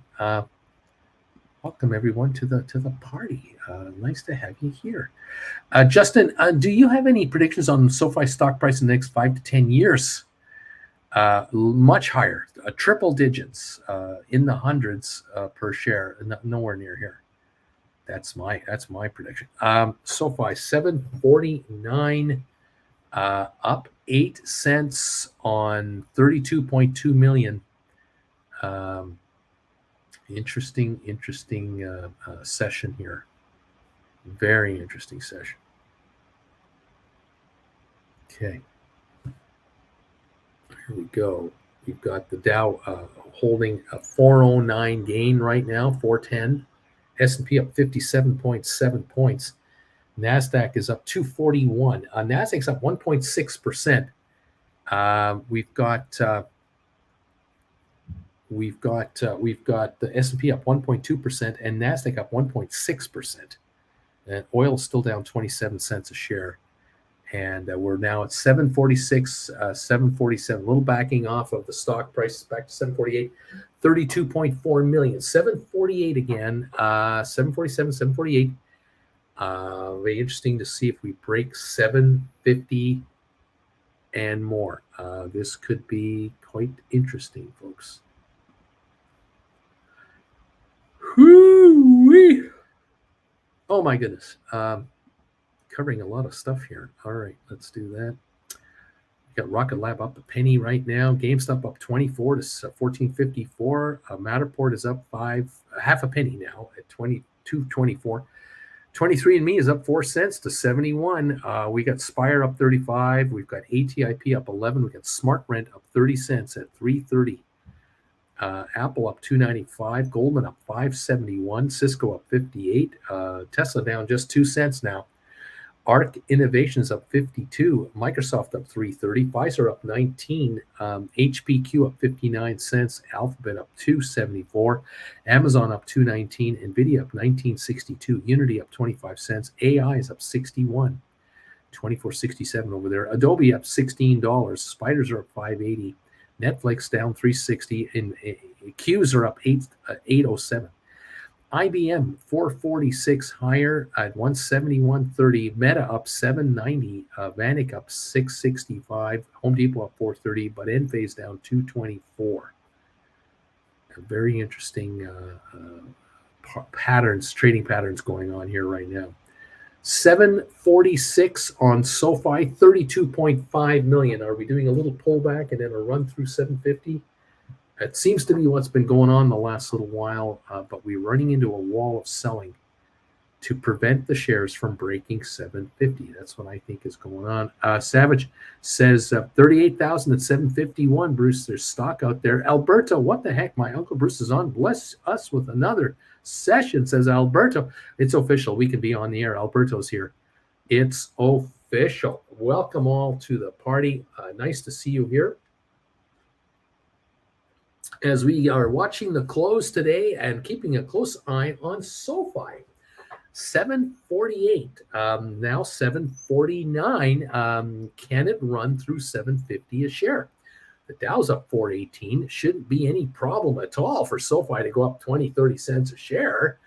Welcome everyone to the party. Nice to have you here. Justin, do you have any predictions on SoFi stock price in the next 5 to 10 years? Much higher, triple digits, in the hundreds per share. Nowhere near here. That's my prediction. SoFi 749, up 8 cents on 32.2 million. Interesting session here. Very interesting session. Okay. Here we go. We've got the Dow holding a 409 gain right now, 410. S&P up 57.7 points. NASDAQ is up 241. NASDAQ's up 1.6%. We've got the S&P up 1.2% and NASDAQ up 1.6%. And oil is still down 27 cents a share. And we're now at 746, 747, a little backing off of the stock prices back to 748, 32.4 million, 748 again, 747, 748. Very interesting to see if we break 750 and more. This could be quite interesting, folks. Whoo-wee. Oh my goodness. Covering a lot of stuff here. All right, let's do that. We got Rocket Lab up a penny right now. GameStop up 24 to 14.54. Matterport is up half a penny now at 22.24. 23andMe is up 4 cents to 71. We got Spire up 35. We've got ATIP up 11. We got SmartRent up 30 cents at 3.30. Apple up 2.95. Goldman up 5.71. Cisco up 58. Tesla down just 2 cents now. Arc Innovations up 52, Microsoft up 3.30, Pfizer up 19, HPQ up 59 cents, Alphabet up 2.74, Amazon up 2.19, Nvidia up 19.62, Unity up 25 cents, AI is up 61, 24.67 over there, Adobe up $16, Spiders are up 5.80, Netflix down 3.60, and Qs are up 8.07. IBM 446 higher at 171.30. Meta up 790. Vanik up 665. Home Depot up 430. But Enphase down 224. Very interesting trading patterns going on here right now. 746 on Sofi, 32.5 million. Are we doing a little pullback and then a run through 750? It seems to be what's been going on the last little while, but we're running into a wall of selling to prevent the shares from breaking 750. That's what I think is going on. Savage says 38,000 at 751. Bruce, there's stock out there. Alberto, what the heck? My Uncle Bruce is on. Bless us with another session, says Alberto. It's official. We can be on the air. Alberto's here. It's official. Welcome all to the party. Nice to see you here. As we are watching the close today and keeping a close eye on SoFi. 748, now 749. Can it run through 750 a share? The Dow's up 418. Shouldn't be any problem at all for SoFi to go up 20, 30 cents a share.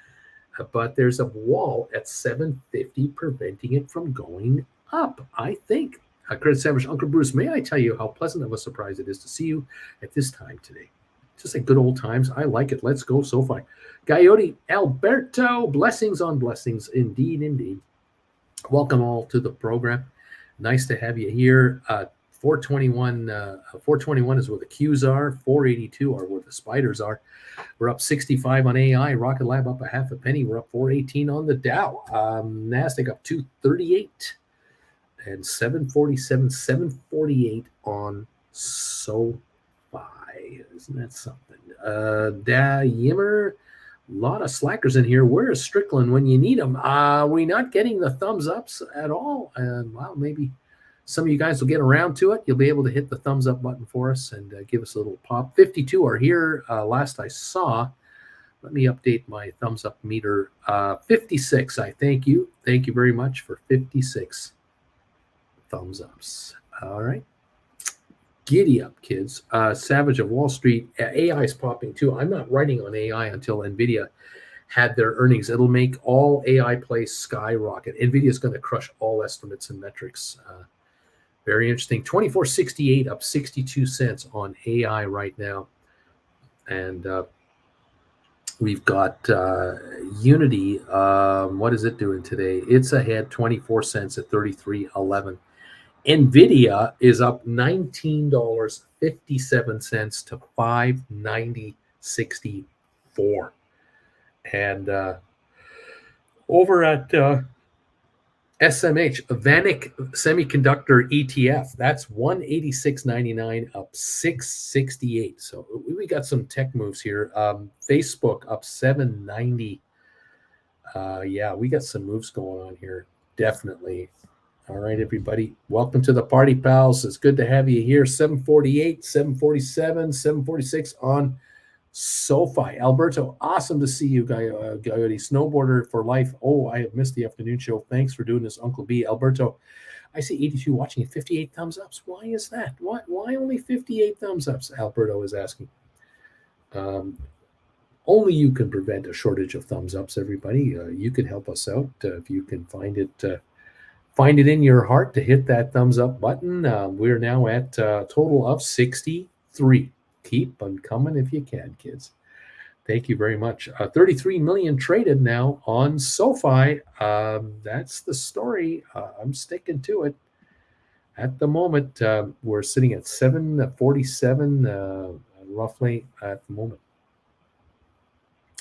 But there's a wall at 750 preventing it from going up, I think. Chris Savage, Uncle Bruce, may I tell you how pleasant of a surprise it is to see you at this time today? Just like good old times. I like it. Let's go, SoFi. Coyote Alberto, blessings on blessings. Indeed, indeed. Welcome all to the program. Nice to have you here. 421 is where the Qs are. 482 are where the Spiders are. We're up 65 on AI. Rocket Lab up a half a penny. We're up 418 on the Dow. NASDAQ up 238. And 747, 748 on SoFi. Isn't that something? Yimmer, a lot of slackers in here. Where is Strickland when you need them? We not getting the thumbs ups at all. Well, maybe some of you guys will get around to it. You'll be able to hit the thumbs up button for us and give us a little pop. 52 are here. Last I saw. Let me update my thumbs up meter. 56. I thank you. Thank you very much for 56 thumbs ups. All right. Giddy up, kids. Savage of Wall Street. AI is popping too. I'm not writing on AI until NVIDIA had their earnings. It'll make all AI plays skyrocket. NVIDIA is going to crush all estimates and metrics. Very interesting. 24.68 up 62 cents on AI right now. And we've got Unity. What is it doing today? It's ahead 24 cents at 33.11. Nvidia is up $19.57 to $590.64. And over at SMH, Vanik Semiconductor ETF, that's 186.99 up 668. So we got some tech moves here. Facebook up 790. Yeah, we got some moves going on here. Definitely. All right, everybody. Welcome to the party, pals. It's good to have you here. 748, 747, 746 on SoFi. Alberto, awesome to see you, Coyote. Snowboarder for life. Oh, I have missed the afternoon show. Thanks for doing this, Uncle B. Alberto, I see 82 watching at 58 thumbs ups. Why is that? Why only 58 thumbs ups? Alberto is asking. Only you can prevent a shortage of thumbs ups, everybody. You can help us out if you can find it. find it in your heart to hit that thumbs up button. We're now at a total of 63. Keep on coming if you can, kids. Thank you very much. 33 million traded now on Sofi. That's the story. I'm sticking to it. At the moment, we're sitting at 747 roughly at the moment.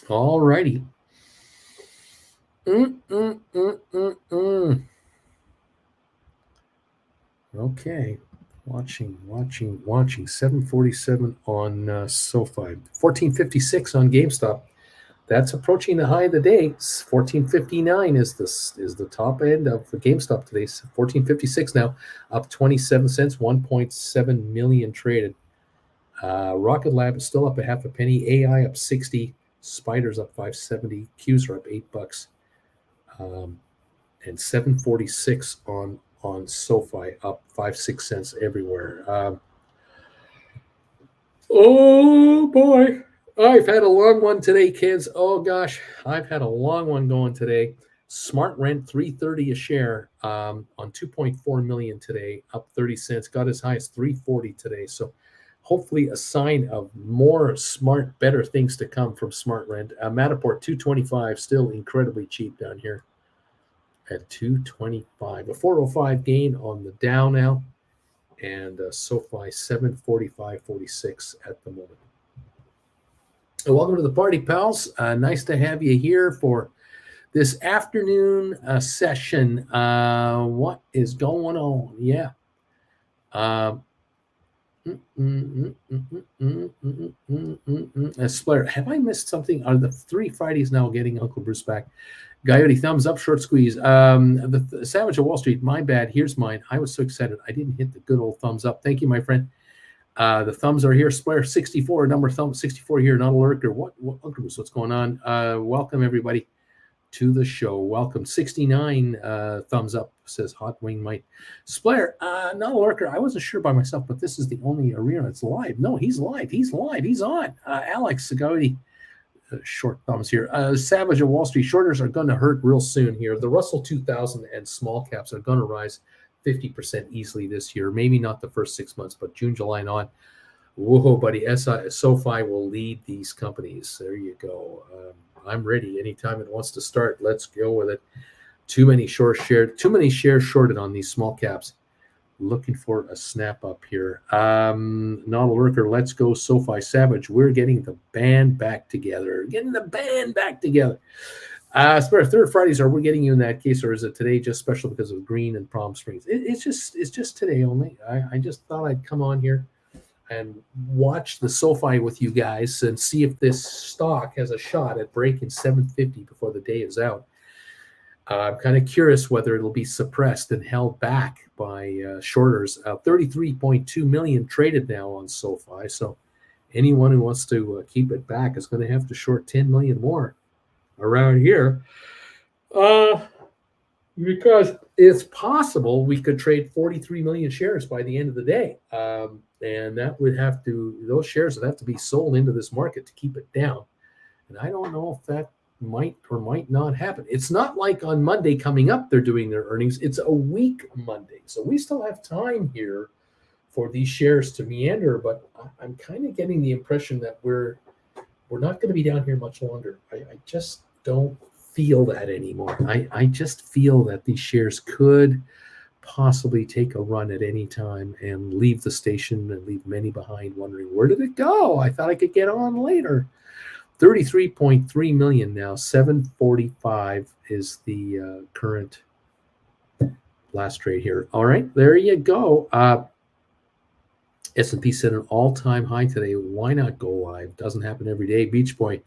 All righty. Okay. Watching. 747 on Sofi. 1456 on GameStop. That's approaching the high of the day. 1459 is the top end of the GameStop today. 1456 now, up 27 cents, 1.7 million traded. Rocket Lab is still up a half a penny. AI up 60. Spiders up 570. Qs are up $8. And 746 on Sofi, up 5-6 cents everywhere. Oh boy. I've had a long one today, kids. Oh gosh, I've had a long one going today. Smart Rent, $3.30 a share on 2.4 million today, up 30 cents. Got as high as $3.40 today. So hopefully a sign of more smart, better things to come from Smart Rent. Matterport, $2.25, still incredibly cheap down here at $2.25. A 405 gain on the Dow now, and Sofi 745.46 at the moment. Welcome to the party, pals. Nice to have you here for this afternoon session. What is going on? Yeah. Splair, have I missed something? Are the 3 Fridays now getting Uncle Bruce back? Coyote, thumbs up, short squeeze. The Savage of Wall Street, my bad. Here's mine. I was so excited. I didn't hit the good old thumbs up. Thank you, my friend. The thumbs are here. Splair 64, number thumb 64 here. Not a lurker. What Uncle Bruce, what's going on? Welcome everybody to the show. Welcome. 69 thumbs up, says Hot Wing Mike. Splair, not a lurker. I wasn't sure by myself, but this is the only arena that's live. No, he's live. He's on. Alex Sagodi, short thumbs here. Savage of Wall Street, shorters are going to hurt real soon here. The Russell 2000 and small caps are going to rise 50% easily this year. Maybe not the first 6 months, but June, July, and on. Whoa, buddy. Sofi will lead these companies. There you go. I'm ready. Anytime it wants to start, let's go with it. Too many shares shorted on these small caps. Looking for a snap up here. Not a lurker. Let's go Sofi. Savage. We're getting the band back together. Spare third Fridays, are we getting you in that case, or is it today just special because of Green and Palm Springs? It's just today only. I just thought I'd come on here and watch the Sofi with you guys and see if this stock has a shot at breaking 750 before the day is out. I'm kind of curious whether it'll be suppressed and held back by shorters. 33.2 million traded now on Sofi. So anyone who wants to keep it back is going to have to short 10 million more around here. Because it's possible we could trade 43 million shares by the end of the day. And that would those shares would have to be sold into this market to keep it down. And I don't know if that might or might not happen. It's not like on Monday coming up they're doing their earnings. It's a week Monday. So we still have time here for these shares to meander, but I'm kind of getting the impression that we're not going to be down here much longer. I just don't feel that anymore. I just feel that these shares could possibly take a run at any time and leave the station and leave many behind wondering, where did it go? I thought I could get on later. 33.3 million now. 745 is the current last trade here. All right, there you go. S&P set an all-time high today. Why not go live? Doesn't happen every day. Beach Boy,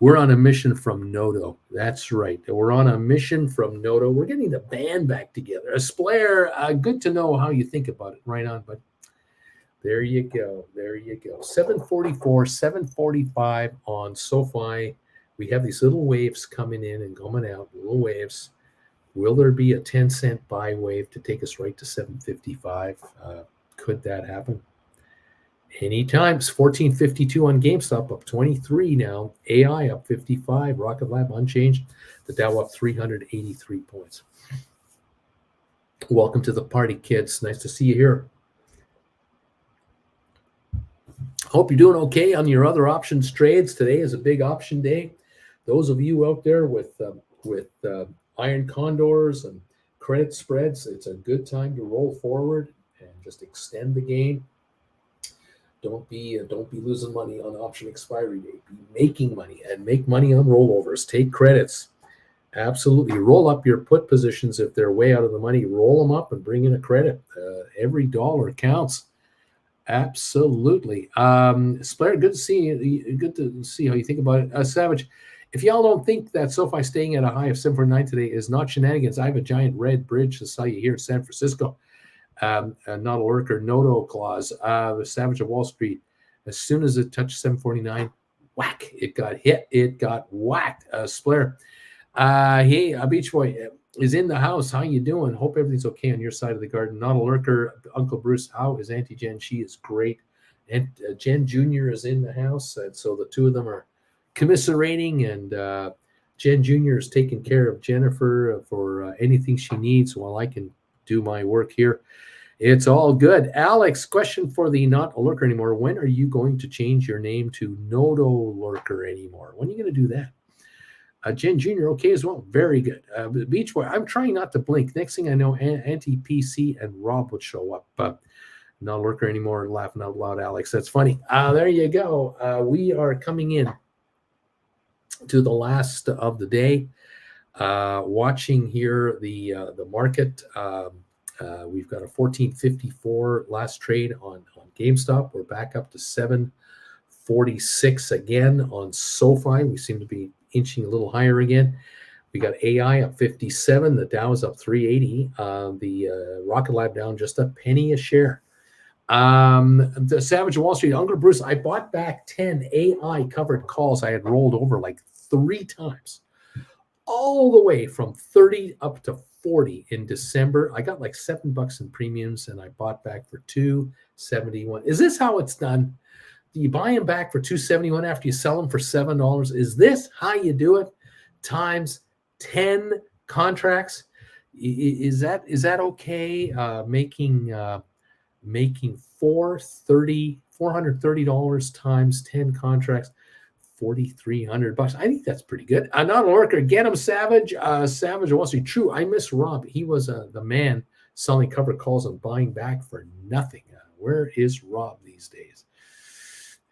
we're on a mission from Noto. That's right. We're on a mission from Noto. We're getting the band back together. Splair, good to know how you think about it. Right on, but there you go. 744, 745 on Sofi. We have these little waves coming in and going out, little waves. Will there be a 10-cent buy wave to take us right to 755? Could that happen? Anytime. It's 1452 on GameStop, up 23 now. AI up 55. Rocket Lab unchanged. The Dow up 383 points. Welcome to the party, kids. Nice to see you here. Hope you're doing okay on your other options trades. Today is a big option day. Those of you out there with iron condors and credit spreads, it's a good time to roll forward and just extend the game. Don't be losing money on option expiry day. Be making money and make money on rollovers. Take credits. Absolutely. Roll up your put positions if they're way out of the money. Roll them up and bring in a credit. Every dollar counts. Absolutely. Splair, good to see you. Good to see how you think about it. Savage, if y'all don't think that Sofi staying at a high of 749 today is not shenanigans, I have a giant red bridge to sell you here in San Francisco. Not a lurker, Noto clause. Savage of Wall Street. As soon as it touched 749, whack! It got hit. It got whacked. Splair. Hey, Beach Boy is in the house. How you doing? Hope everything's okay on your side of the garden. Not a lurker. Uncle Bruce, how is Auntie Jen? She is great. And Jen Jr. is in the house. And so the two of them are commiserating. And Jen Jr. is taking care of Jennifer for anything she needs while I can do my work here. It's all good. Alex, question for the Not a Lurker anymore. When are you going to change your name to Noto Lurker anymore? When are you going to do that? Jen Jr. okay as well. Very good. Beach Boy, I'm trying not to blink. Next thing I know, Anti-PC and Rob would show up. Not a lurker anymore. Laughing out loud, Alex. That's funny. There you go. We are coming in to the last of the day. Watching here the market. We've got a 1454 last trade on GameStop. We're back up to 746 again on SoFi. We seem to be inching a little higher again. We got AI up 57. The Dow is up 380. The Rocket Lab down just a penny a share. The Savage of Wall Street, Uncle Bruce, I bought back 10 AI covered calls I had rolled over like 3 times, all the way from 30 up to 40 in December. I got like $7 in premiums and I bought back for $271. Is this how it's done? You buy them back for $271 after you sell them for $7. Is this how you do it? Times 10 contracts. Is that okay? Making $430 times 10 contracts, $4,300. I think that's pretty good. Not a lurker. Get him, Savage. Savage Wall Street. True. I miss Rob. He was the man selling covered calls and buying back for nothing. Where is Rob these days?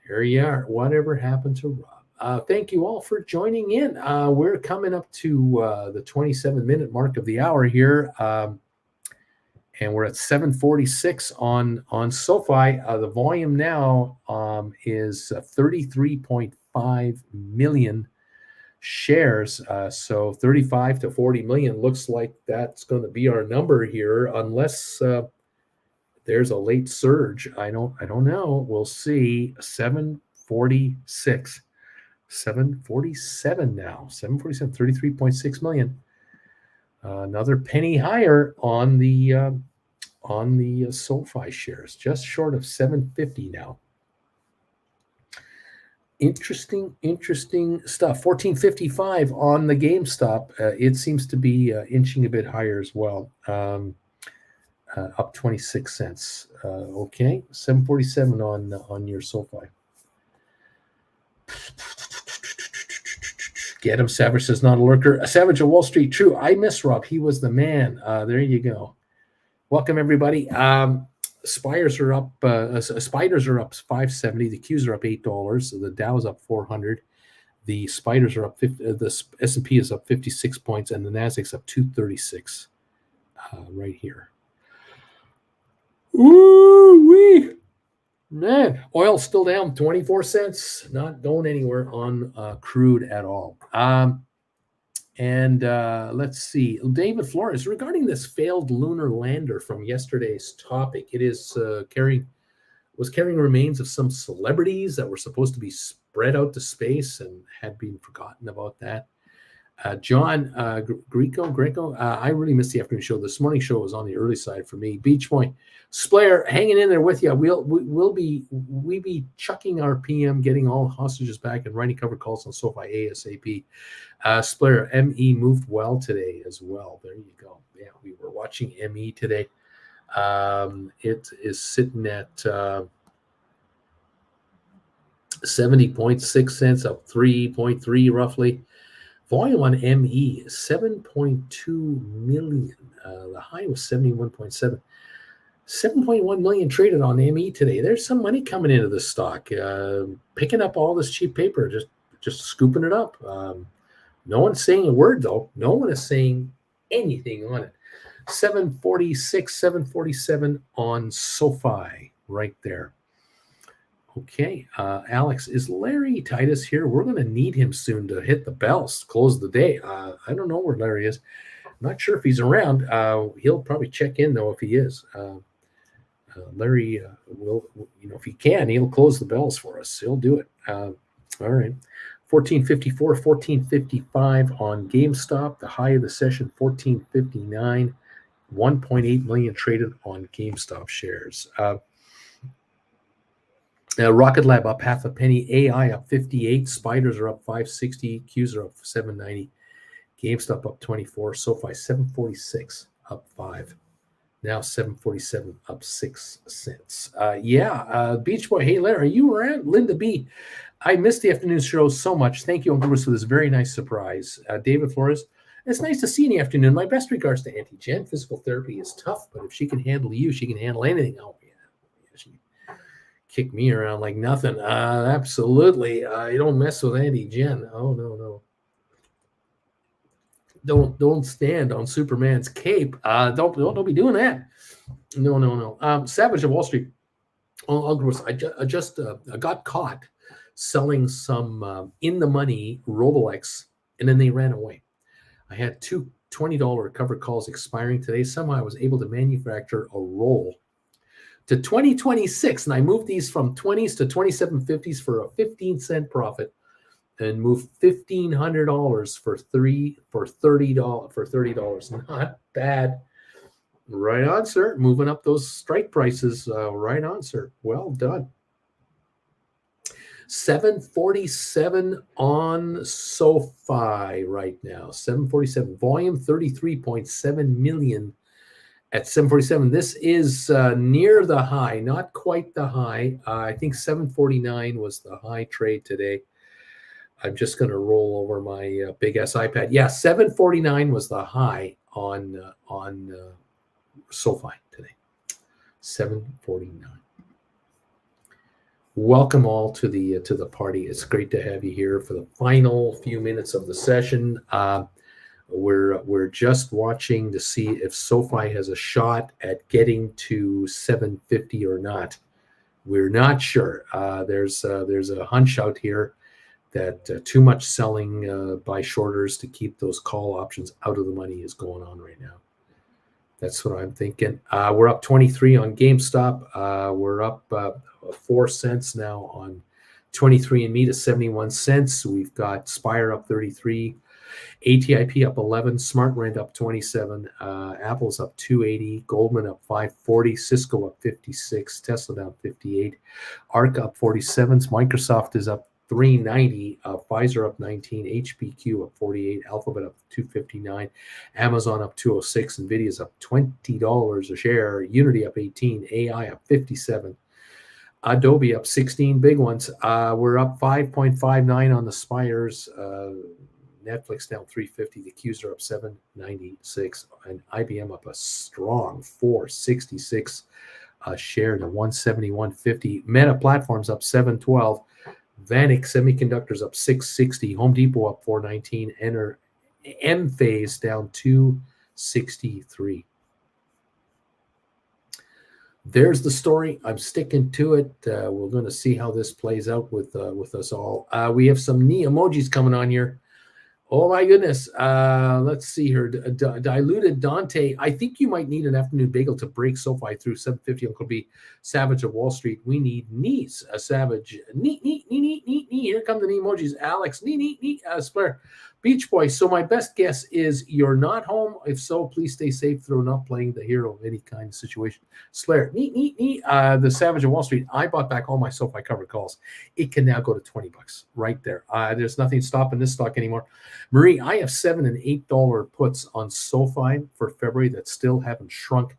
Here you are. Whatever happened to Rob? Thank you all for joining in. We're coming up to the 27-minute mark of the hour here, and we're at 746 on SoFi. The volume now is 33.5 million shares. So 35 to 40 million looks like that's going to be our number here, unless there's a late surge. I don't know. We'll see. 746, 747 now. 747, 33.6 million. Another penny higher on the SoFi shares, just short of 750 now. Interesting stuff. 1455 on the GameStop. It seems to be inching a bit higher as well. Up 26 cents. Okay, 747 on your SoFi. Get him, Savage says not a lurker. A Savage of Wall Street. True. I miss Rob. He was the man. There you go. Welcome everybody. Spiders are up. Spiders are up 570. The Qs are up $8. So the Dow's up 400. The spiders are up. The S&P is up 56 points, and the Nasdaq's up 236. Right here. Ooh wee, man! Oil's still down 24 cents. Not going anywhere on crude at all. Let's see. David Flores, regarding this failed lunar lander from yesterday's topic, it is carrying remains of some celebrities that were supposed to be spread out to space and had been forgotten about that. John Greco, I really missed the afternoon show. This morning show was on the early side for me. Beach Point, Splair, hanging in there with you. We'll be chucking our PM, getting all hostages back, and writing cover calls on Sofi ASAP. Splair, ME moved well today as well. There you go. Yeah, we were watching ME today. It is sitting at 70.6 cents, up 3.3 roughly. Volume on ME, 7.2 million. The high was 71.7. 7.1 million traded on ME today. There's some money coming into this stock. Picking up all this cheap paper, just scooping it up. No one's saying a word, though. No one is saying anything on it. 746, 747 on Sofi right there. Okay, Alex, is Larry Titus here? We're going to need him soon to hit the bells, close the day. I don't know where Larry is. I'm not sure if he's around. He'll probably check in, though, if he is. Larry will, if he can, he'll close the bells for us. He'll do it. All right. 1454, 1455 on GameStop. The high of the session, 1459. 1.8 million traded on GameStop shares. Rocket Lab up half a penny. AI up 58. Spiders are up 560. Qs are up 790. GameStop up 24. SoFi 746 up 5. Now 747 up 6 cents. Beach Boy. Hey, Larry, are you around? Linda B. I missed the afternoon show so much. Thank you, Uncle Bruce, for this very nice surprise. David Flores. It's nice to see you in the afternoon. My best regards to Auntie Jen. Physical therapy is tough, but if she can handle you, she can handle anything. Oh, yeah. She kick me around like nothing. Absolutely. You don't mess with Auntie Jen. Oh, no. Don't stand on Superman's cape. Don't be doing that. No. Savage of Wall Street. I just got caught selling some in the money Rolex, and then they ran away. I had two $20 covered calls expiring today. Somehow I was able to manufacture a roll to 2026, and I moved these from 20s to 2750s for a 15-cent profit, and moved $1,500 for $30. Not bad. Right on, sir. Moving up those strike prices. Right on, sir. Well done. 747 on SoFi right now. 747 volume, 33.7 million at 747. This is near the high, not quite the high. I think 749 was the high trade today. I'm just going to roll over my big ass iPad. Yeah, 749 was the high on SoFi today. 749. Welcome all to the party. It's great to have you here for the final few minutes of the session. We're just watching to see if SoFi has a shot at getting to 750 or not. We're not sure. There's a hunch out here that too much selling by shorters to keep those call options out of the money is going on right now. That's what I'm thinking. We're up 23 on GameStop. We're up 4 cents now on 23andMe to 71 cents. We've got Spire up 33, ATIP up 11, SmartRent up 27, Apple's up 280, Goldman up 540, Cisco up 56, Tesla down 58, ARC up 47, Microsoft is up 390, Pfizer up 19, HPQ up 48, Alphabet up 259, Amazon up 206, Nvidia's up $20 a share, Unity up 18, AI up 57, Adobe up 16, big ones. We're up 5.59 on the Spires, Netflix down 350, the Qs are up 796, and IBM up a strong 466 share to 171.50. Meta Platforms up 712. Vanik Semiconductors up 660, Home Depot up 419, Enter M-Phase down 263. There's the story. I'm sticking to it. We're going to see how this plays out with us all. We have some knee emojis coming on here. Oh my goodness. Let's see here. Diluted Dante. I think you might need an afternoon bagel to break SoFi through 750. Uncle B. Savage of Wall Street. We need knees. A Savage. Knee. Here come the knee emojis. Alex. Knee. Splair. Beach Boy, so my best guess is you're not home. If so, please stay safe through not playing the hero of any kind of situation. Slayer, neat. The Savage of Wall Street, I bought back all my SoFi covered calls. It can now go to $20 right there. There's nothing stopping this stock anymore. Marie, I have $7 and $8 puts on SoFi for February that still haven't shrunk.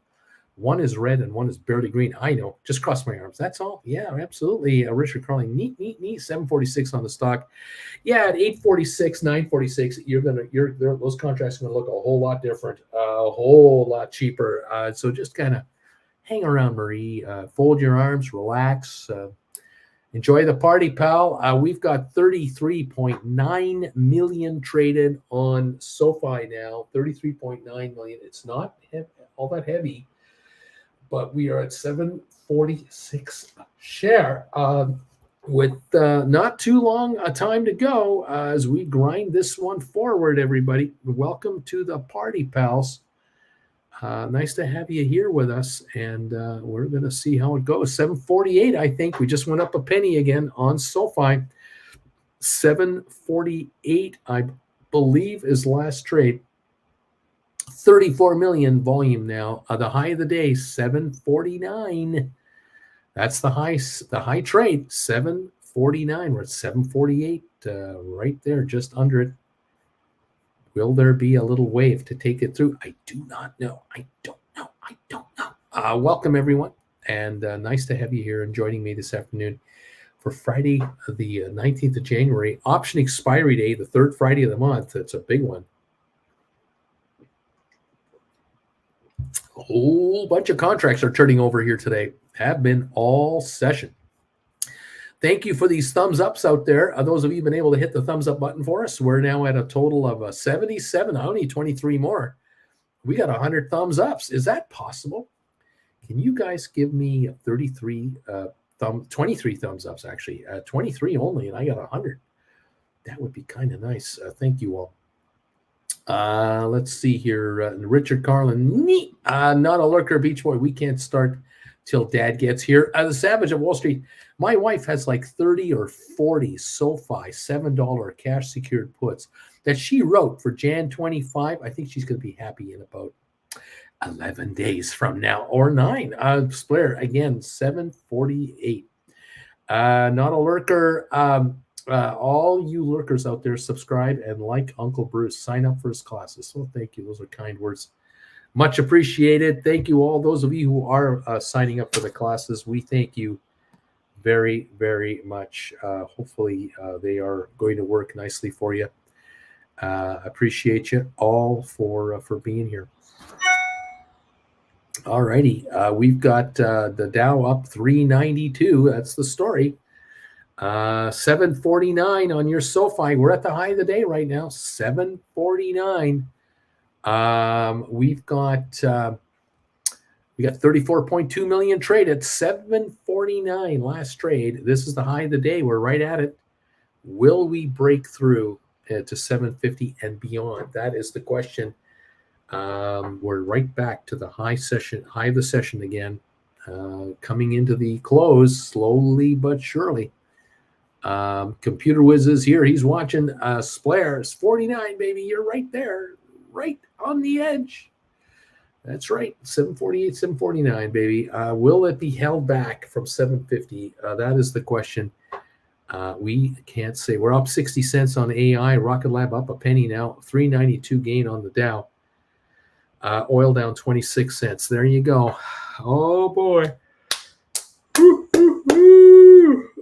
One is red and one is barely green. I know. Just cross my arms. That's all. Yeah, absolutely. Richard Carling, neat. 746 on the stock. Yeah, at 846, 946, those contracts are going to look a whole lot different, a whole lot cheaper. So just kind of hang around, Marie. Fold your arms, relax. Enjoy the party, pal. We've got 33.9 million traded on SoFi now. 33.9 million. It's not all that heavy, but we are at 746 share with not too long a time to go as we grind this one forward, everybody. Welcome to the party, pals. Nice to have you here with us, and we're going to see how it goes. 748, I think. We just went up a penny again on SoFi. 748, I believe, is last trade. 34 million volume now. The high of the day, 749. That's the high trade, 749. We're at 748, right there, just under it. Will there be a little wave to take it through? I do not know. I don't know. Welcome, everyone, and nice to have you here and joining me this afternoon for Friday, the 19th of January, option expiry day, the third Friday of the month. It's a big one. A whole bunch of contracts are turning over here today. Have been all session. Thank you for these thumbs ups out there. Those of you who've been able to hit the thumbs up button for us, we're now at a total of 77. I need 23 more. We got 100 thumbs ups. Is that possible? Can you guys give me 23 thumbs ups, actually? 23 only, and I got 100. That would be kind of nice. Thank you all. Let's see here. Richard Carlin, neat. Not a lurker, Beach Boy. We can't start till Dad gets here. The Savage of Wall Street. My wife has like 30 or 40 SoFi $7 cash secured puts that she wrote for Jan 25. I think she's going to be happy in about 11 days from now, or 9. Splair again, 748. Not a lurker. All you lurkers out there, subscribe and like Uncle Bruce. Sign up for his classes. So thank you. Those are kind words. Much appreciated. Thank you all. Those of you who are signing up for the classes, we thank you very, very much. Hopefully they are going to work nicely for you. Appreciate you all for being here. All righty. We've got the Dow up 392. That's the story. 749 on your SoFi. We're at the high of the day right now. 749. We got 34.2 million traded. 749 last trade. This is the high of the day. We're right at it. Will we break through to 750 and beyond? That is the question. We're right back to the high of the session again. Coming into the close slowly but surely. Computer Whiz is here. He's watching. Splair's 49, baby. You're right there, right on the edge. That's right. 748, 749, baby. Will it be held back from 750? That is the question. We can't say. We're up 60 cents on AI. Rocket Lab up a penny now. 392 gain on the Dow. Oil down 26 cents. There you go. Oh boy.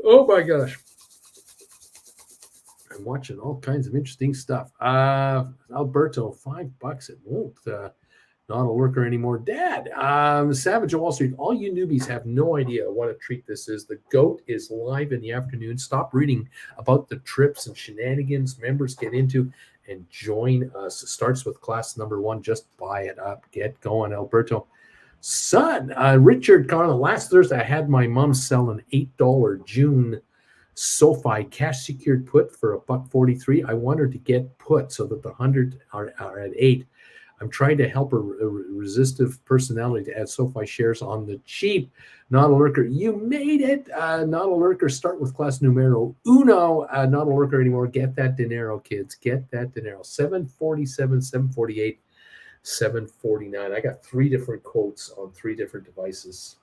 Oh my gosh. I'm watching all kinds of interesting stuff. Alberto, $5. It won't. Not a lurker anymore. Dad, Savage of Wall Street. All you newbies have no idea what a treat this is. The GOAT is live in the afternoon. Stop reading about the trips and shenanigans members get into and join us. It starts with class number 1. Just buy it up. Get going, Alberto. Son, Richard Carlin. Last Thursday, I had my mom sell an $8 June SoFi cash secured put for $1.43. I want her to get put so that the 100 are at 8. I'm trying to help a resistive personality to add SoFi shares on the cheap. Not a lurker. You made it. Not a lurker. Start with class numero uno. Not a lurker anymore. Get that dinero, kids. Get that dinero. 747, 748, 749. I got 3 different quotes on 3 different devices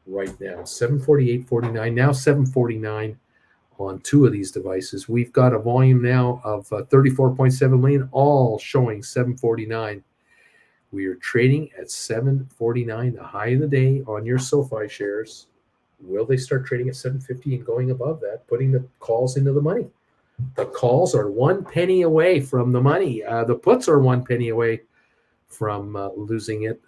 right now. 748.49. Now 749 on 2 of these devices. We've got a volume now of 34.7 million, all showing 749. We are trading at 749, the high of the day on your SoFi shares. Will they start trading at 750 and going above that, putting the calls into the money? The calls are 1 penny away from the money. The puts are 1 penny away from losing it.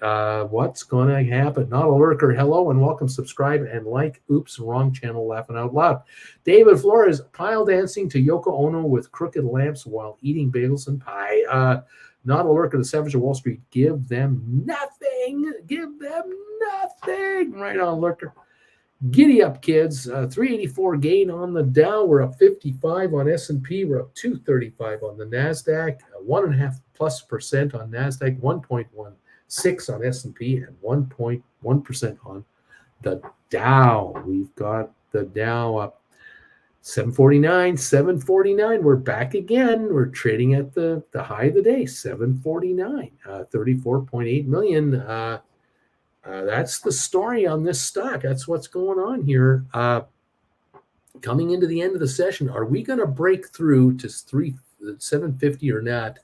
What's going to happen? Not a lurker. Hello and welcome. Subscribe and like. Oops, wrong channel. Laughing out loud. David Flores, pile dancing to Yoko Ono with crooked lamps while eating bagels and pie. Not a lurker. The Savage of Wall Street. Give them nothing. Give them nothing. Right on, lurker. Giddy up, kids. 384 gain on the Dow. We're up 55 on S&P. We're up 235 on the NASDAQ. 1.5%+ on NASDAQ. 1.16 on S&P and 1.1% on the Dow. We've got the Dow up 749, 749. We're back again. We're trading at the high of the day, 749, 34.8 million. That's the story on this stock. That's what's going on here. Coming into the end of the session, are we going to break through to 750 or not?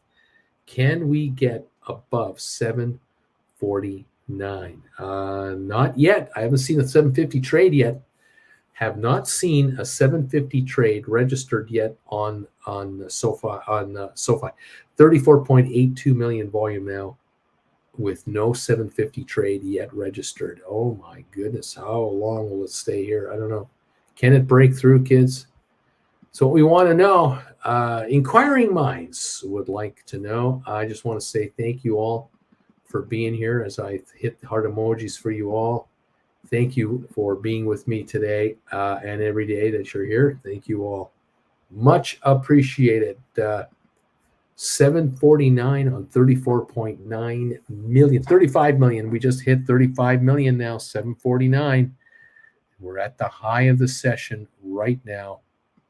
Can we get above 749? Not yet. I haven't seen a 750 trade yet. Have not seen a 750 trade registered yet on SoFi. 34.82 million volume now, with no 750 trade yet registered. Oh my goodness, how long will it stay here? I don't know. Can it break through, kids? So what we want to know, inquiring minds would like to know. I just want to say thank you all for being here as I hit the heart emojis for you all. Thank you for being with me today and every day that you're here. Thank you all. Much appreciated. 749 on 34.9 million, 35 million. We just hit 35 million now, 749. We're at the high of the session right now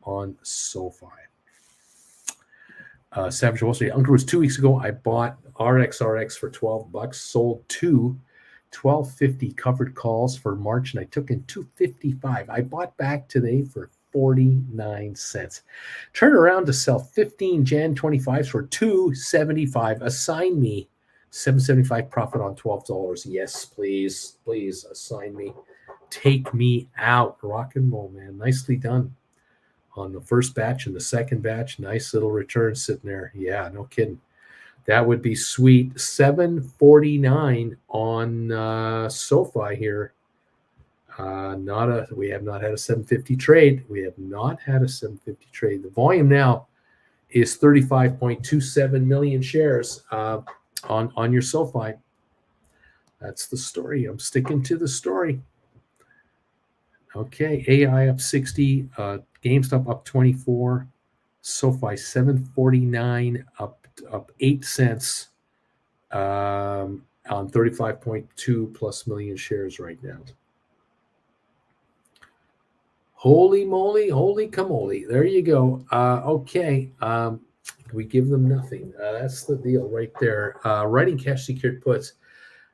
on SoFi. Savage Wall Street. Uncle was 2 weeks ago. I bought RXRX for $12, sold 2 12.50 covered calls for March, and I took in 255. I bought back today for 49 cents. Turn around to sell 15 Jan 25s for 275. Assign me 775 profit on $12. Yes, please. Please assign me. Take me out. Rock and roll, man. Nicely done on the first batch and the second batch. Nice little return sitting there. Yeah, no kidding. That would be sweet. 749 on SoFi here. We have not had a 750 trade. We have not had a 750 trade. The volume now is 35.27 million shares on your SoFi. That's the story. I'm sticking to the story. Okay, AI up 60, GameStop up 24, SoFi 749 up 8 cents on 35.2 plus million shares right now. Holy moly, holy camole. There you go. Okay. We give them nothing. That's the deal right there. Writing cash secured puts,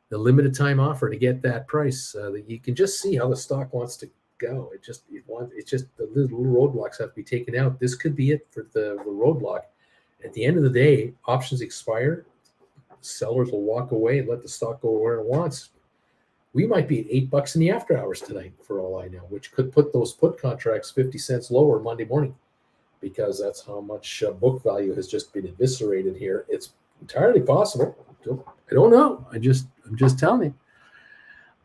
the limited time offer to get that price. You can just see how the stock wants to go. It's just the little roadblocks have to be taken out. This could be it for the roadblock. At the end of the day, options expire. Sellers will walk away and let the stock go where it wants. We might be at $8 in the after hours tonight, for all I know, which could put those put contracts 50 cents lower Monday morning, because that's how much book value has just been eviscerated here. It's entirely possible. I don't know. I'm just telling you.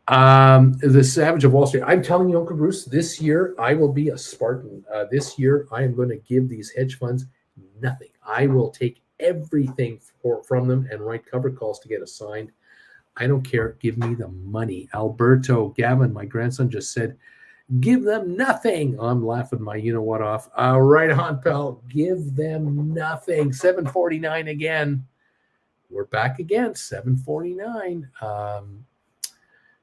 The Savage of Wall Street. I'm telling you, Uncle Bruce, this year I will be a Spartan. This year I am going to give these hedge funds nothing. I will take everything from them and write cover calls to get assigned. I don't care. Give me the money. Alberto, Gavin, my grandson just said, give them nothing. I'm laughing my you-know-what off. Right on, pal. Give them nothing. 749 again. we're back again, 749.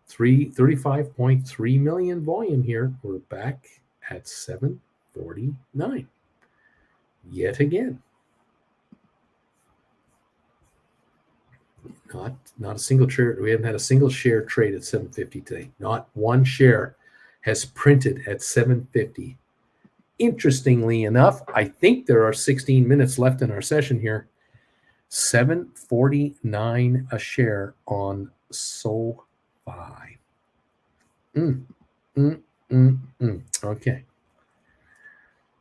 35.3 million volume here. We're back at 749 yet again. Not a single share. We haven't had a single share trade at 750 today. Not one share has printed at 750. Interestingly enough, I think there are 16 minutes left in our session here. 749 a share on Sofi. Okay.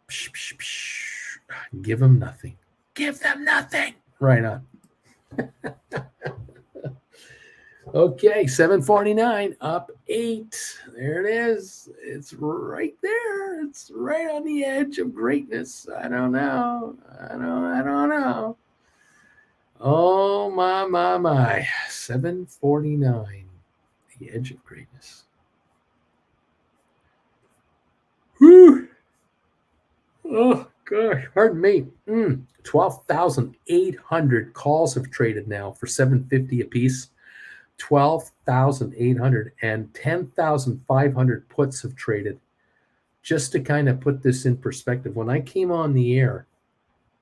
Psh, psh, psh. Give them nothing. Give them nothing. Right on. Okay, 749 up 8. There it is. It's right there. It's right on the edge of greatness. I don't know. I don't know. Oh my. 749. The edge of greatness. Whew. Oh gosh, pardon me. 12,800 calls have traded now for 750 apiece. 12,800 and 10,500 puts have traded. Just to kind of put this in perspective, when I came on the air,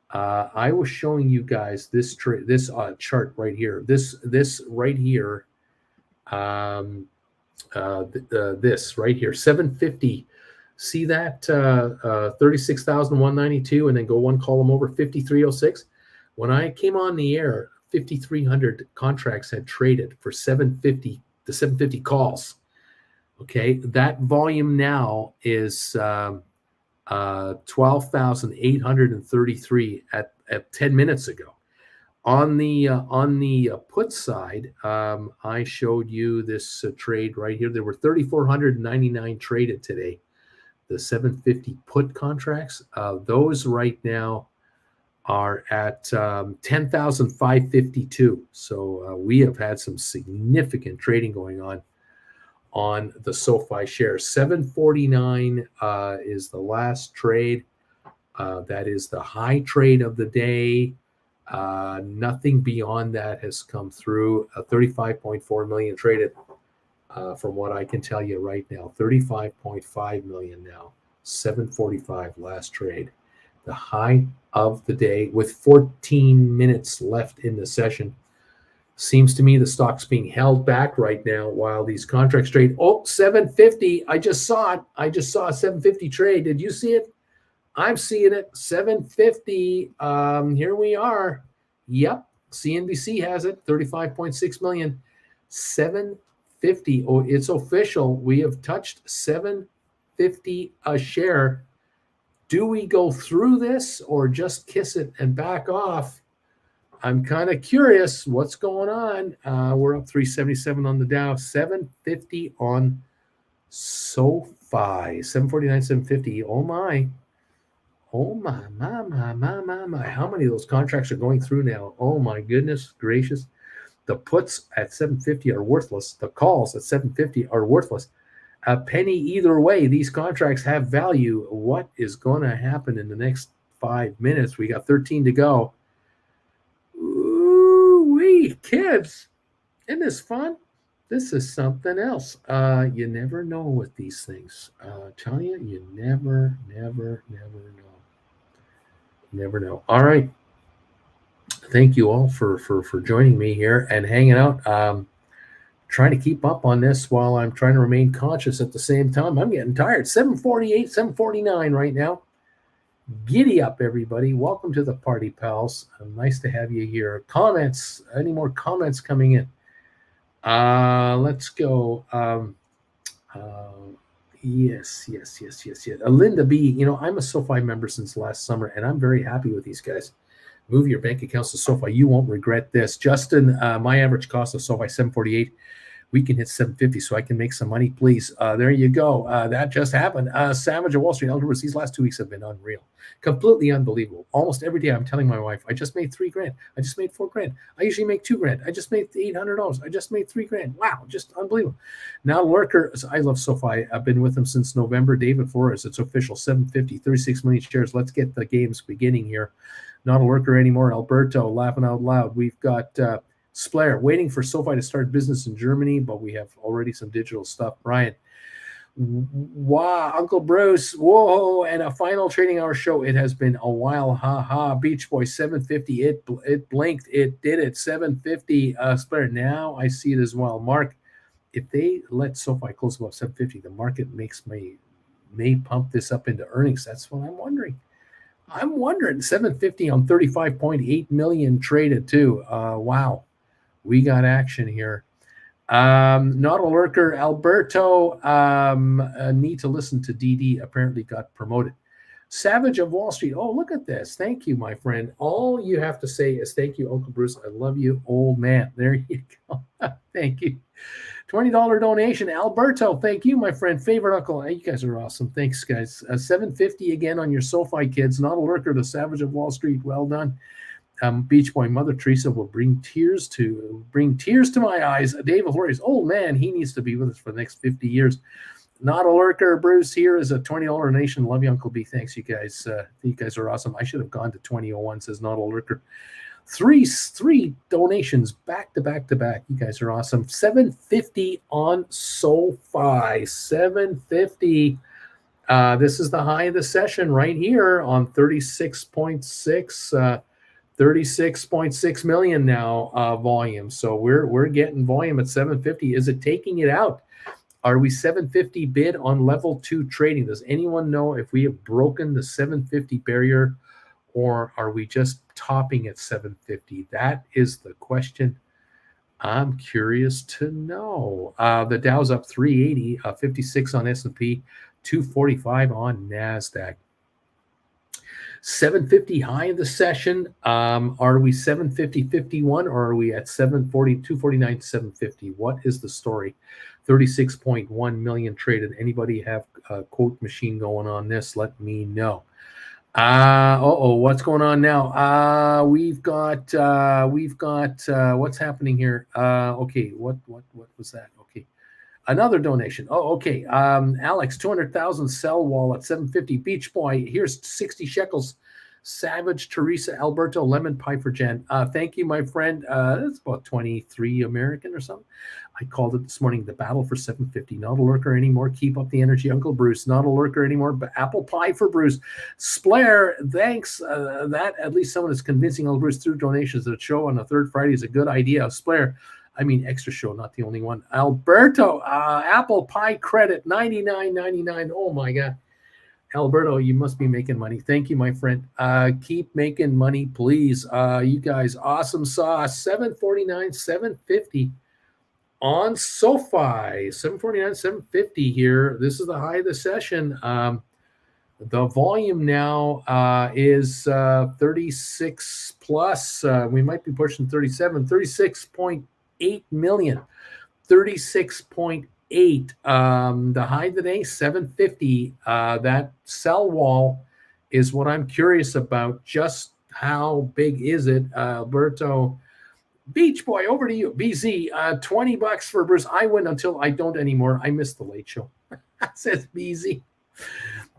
I was showing you guys this chart right here. This right here, this right here, 750. See that 36,192, and then go one column over, 5306. When I came on the air, 5,300 contracts had traded for 750 to 750 calls. Okay, that volume now is 12,833 at 10 minutes ago. On the put side, I showed you this trade right here. There were 3,499 traded today. The 750 put contracts, those right now are at 10,552. So we have had some significant trading going on the SoFi shares. 749 is the last trade. That is the high trade of the day. Nothing beyond that has come through. 35.4 million traded. From what I can tell you right now, 35.5 million now. 745 last trade. The high of the day with 14 minutes left in the session. Seems to me the stock's being held back right now while these contracts trade. Oh, 750. I just saw it. I just saw a 750 trade. Did you see it? I'm seeing it. 750. Here we are. Yep. CNBC has it. 35.6 million. 750. Oh, it's official. We have touched 750 a share. Do we go through this or just kiss it and back off? I'm kind of curious what's going on. We're up 377 on the Dow, 750 on SoFi, 749, 750. Oh my. Oh my. How many of those contracts are going through now? Oh my goodness gracious. The puts at 750 are worthless. The calls at 750 are worthless. A penny either way. These contracts have value. What is going to happen in the next 5 minutes? We got 13 to go. Ooh-wee, kids. Isn't this fun? This is something else. You never know with these things. Tell you, you never know. Never know. All right. Thank you all for joining me here and hanging out. Trying to keep up on this while I'm trying to remain conscious at the same time. I'm getting tired. 748, 749 right now. Giddy up, everybody. Welcome to the party, pals. Nice to have you here. Comments. Any more comments coming in? Let's go. Yes. Linda B, you know, I'm a SoFi member since last summer, and I'm very happy with these guys. Move your bank accounts to SoFi. You won't regret this. Justin, my average cost of SoFi, 748. We can hit 750 so I can make some money, please. There you go. That just happened. Savage of Wall Street, Elders, these last 2 weeks have been unreal. Completely unbelievable. Almost every day I'm telling my wife, I just made $3,000. I just made $4,000. I usually make $2,000. I just made $800. I just made $3,000. Wow, just unbelievable. Now, Lurker, I love SoFi. I've been with them since November. David Flores, it's official, 750, 36 million shares. Let's get the games beginning here. Not a lurker anymore. Alberto, laughing out loud. We've got Splair waiting for Sofi to start business in Germany, but we have already some digital stuff. Brian, wow, Uncle Bruce, whoa, and a final trading hour show. It has been a while. Ha ha. Beach Boy 750. It blinked. It did it. 750. Splair. Now I see it as well. Mark, if they let SoFi close above 750, the market may pump this up into earnings. That's what I'm wondering. 750 on 35.8 million traded too. Wow, we got action here. Not a lurker. Alberto, need to listen to DD. Apparently got promoted. Savage of Wall Street. Oh, look at this. Thank you, my friend. All you have to say is thank you, Uncle Bruce. I love you, old man. There you go. Thank you. $20 donation. Alberto, thank you, my friend. Favorite uncle. Hey, you guys are awesome. Thanks, guys. $750 again on your SoFi kids. Not a lurker. The Savage of Wall Street. Well done. Beach Boy, Mother Teresa will bring tears to my eyes. David Flores, old man, he needs to be with us for the next 50 years. Not a lurker. Bruce here is a $20 donation. Love you, Uncle B. Thanks, you guys. You guys are awesome. I should have gone to 2001. Says not a lurker. Three donations back to back to back. You guys are awesome. $750 on SoFi. $750. This is the high of the session right here on 36.6. 36.6 million now volume. So we're getting volume at 750. Is it taking it out? Are we 750 bid on level 2 trading? Does anyone know if we have broken the 750 barrier, or are we just topping at 750? That is the question. I'm curious to know. The Dow's up 380, 56 on S&P, 245 on NASDAQ. 750 high of the session. Are we 750.51 or are we at 249, 750? What is the story? 36.1 million traded. Anybody have a quote machine going on this? Let me know. What's going on now? We've got what's happening here? Okay, what was that? Okay. Another donation. Oh, okay. Alex, 200,000 sell wall at 750. Beach Boy, here's 60 shekels. Savage, Teresa, Alberto, lemon pie for Jen. Thank you, my friend. It's about 23 American or something. I called it this morning, the battle for 750. Not a lurker anymore. Keep up the energy, Uncle Bruce. Not a lurker anymore, but apple pie for Bruce. Splair, thanks. That at least someone is convincing Uncle Bruce through donations that show on the third Friday is a good idea. Splair, I mean, extra show, not the only one. Alberto, apple pie credit, $99.99. Oh, my God. Alberto, you must be making money. Thank you, my friend. Keep making money, please. You guys, awesome sauce. $749, $750 on SoFi. $749, $750 here. This is the high of the session. The volume now is 36 plus. We might be pushing 37, 36.8 million, 36.8. The high today, 750. That sell wall is what I'm curious about. Just how big is it? Alberto, Beach Boy, over to you. BZ, $20 for Bruce. I win until I don't anymore. I missed the late show. Says BZ.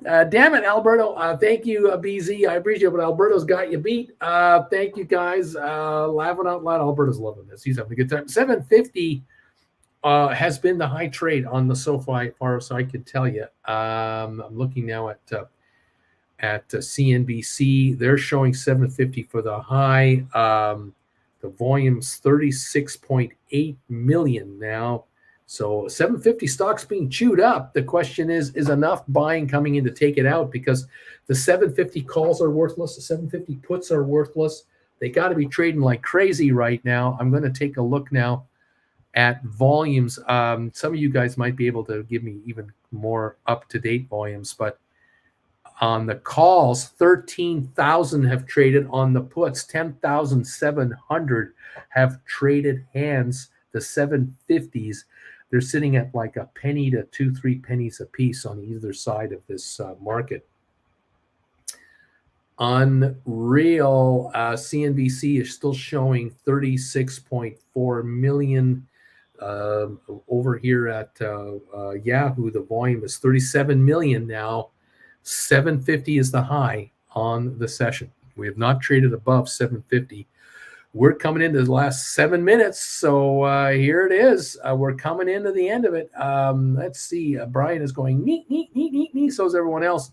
Damn it, Alberto. Thank you, BZ. I appreciate it, but Alberto's got you beat. Thank you, guys. Laughing out loud. Alberto's loving this. He's having a good time. 750 has been the high trade on the SoFi far, so I could tell you. I'm looking now at CNBC. They're showing 750 for the high. The volume's 36.8 million now. So 750 stocks being chewed up. The question is enough buying coming in to take it out? Because the 750 calls are worthless. The 750 puts are worthless. They got to be trading like crazy right now. I'm going to take a look now at volumes. Some of you guys might be able to give me even more up-to-date volumes, but on the calls, 13,000 have traded. On the puts, 10,700 have traded hands. The 750s, they're sitting at like a penny to 2-3 pennies a piece on either side of this market. Unreal. CNBC is still showing 36.4 million. Over here at Yahoo, the volume is 37 million now. 750 is the high on the session. We have not traded above 750. We're coming into the last 7 minutes, so here it is. We're coming into the end of it. Let's see. Brian is going neat, neat, neat, neat, neat. So is everyone else.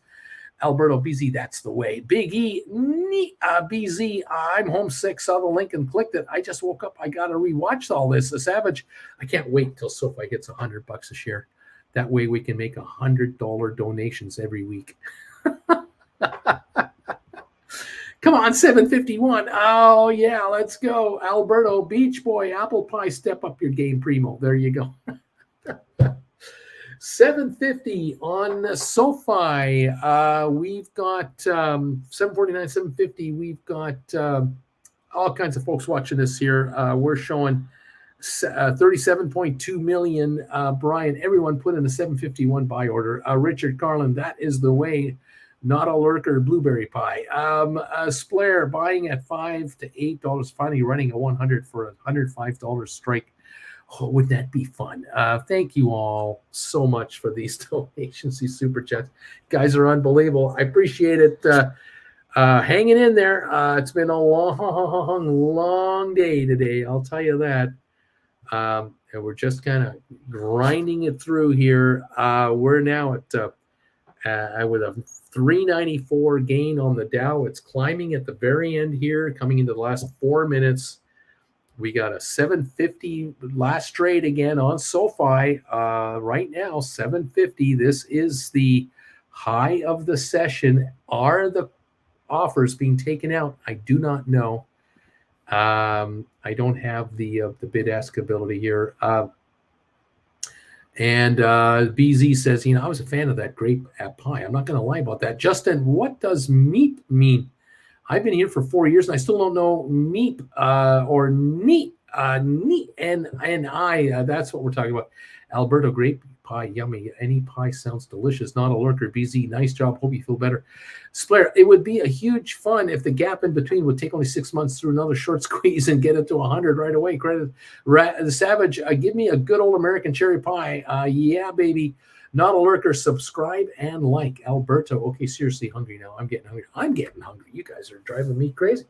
Alberto BZ, that's the way. Big E, neat, BZ, I'm homesick. Saw the link and clicked it. I just woke up. I got to rewatch all this. The Savage. I can't wait until Sofi gets $100 a share. That way we can make $100 donations every week. Come on, 751. Oh, yeah, let's go. Alberto, Beach Boy, Apple Pie, step up your game, Primo. There you go. 750 on SoFi. We've got 749, 750. We've got all kinds of folks watching this here. We're showing 37.2 million. Brian, everyone put in a 751 buy order. Richard Carlin, that is the way. Not a lurker, blueberry pie. Splair buying at $5 to $8, finally running a 100 for a $105 strike. Oh, wouldn't that be fun? Thank you all so much for these donations, these super chats. You guys are unbelievable. I appreciate it. Hanging in there. It's been a long day today. I'll tell you that. And we're just kind of grinding it through here. We're now at with a 394 gain on the Dow. It's climbing at the very end here, coming into the last 4 minutes. We got a 750 last trade again on SoFi. Right now, 750. This is the high of the session. Are the offers being taken out? I do not know. I don't have the bid-ask ability here. And BZ says, I was a fan of that grape pie. I'm not going to lie about that. Justin, what does meep mean? I've been here for 4 years, and I still don't know meep or neat. Neat, N-I. That's what we're talking about. Alberto, grape pie, yummy. Any pie sounds delicious. Not a lurker. BZ, nice job. Hope you feel better. Splair, it would be a huge fun if the gap in between would take only 6 months through another short squeeze and get it to 100 right away. Credit the Savage. Give me a good old American cherry pie. Yeah, baby. Not a lurker. Subscribe and like. Alberto. Okay, seriously hungry now. I'm getting hungry. You guys are driving me crazy.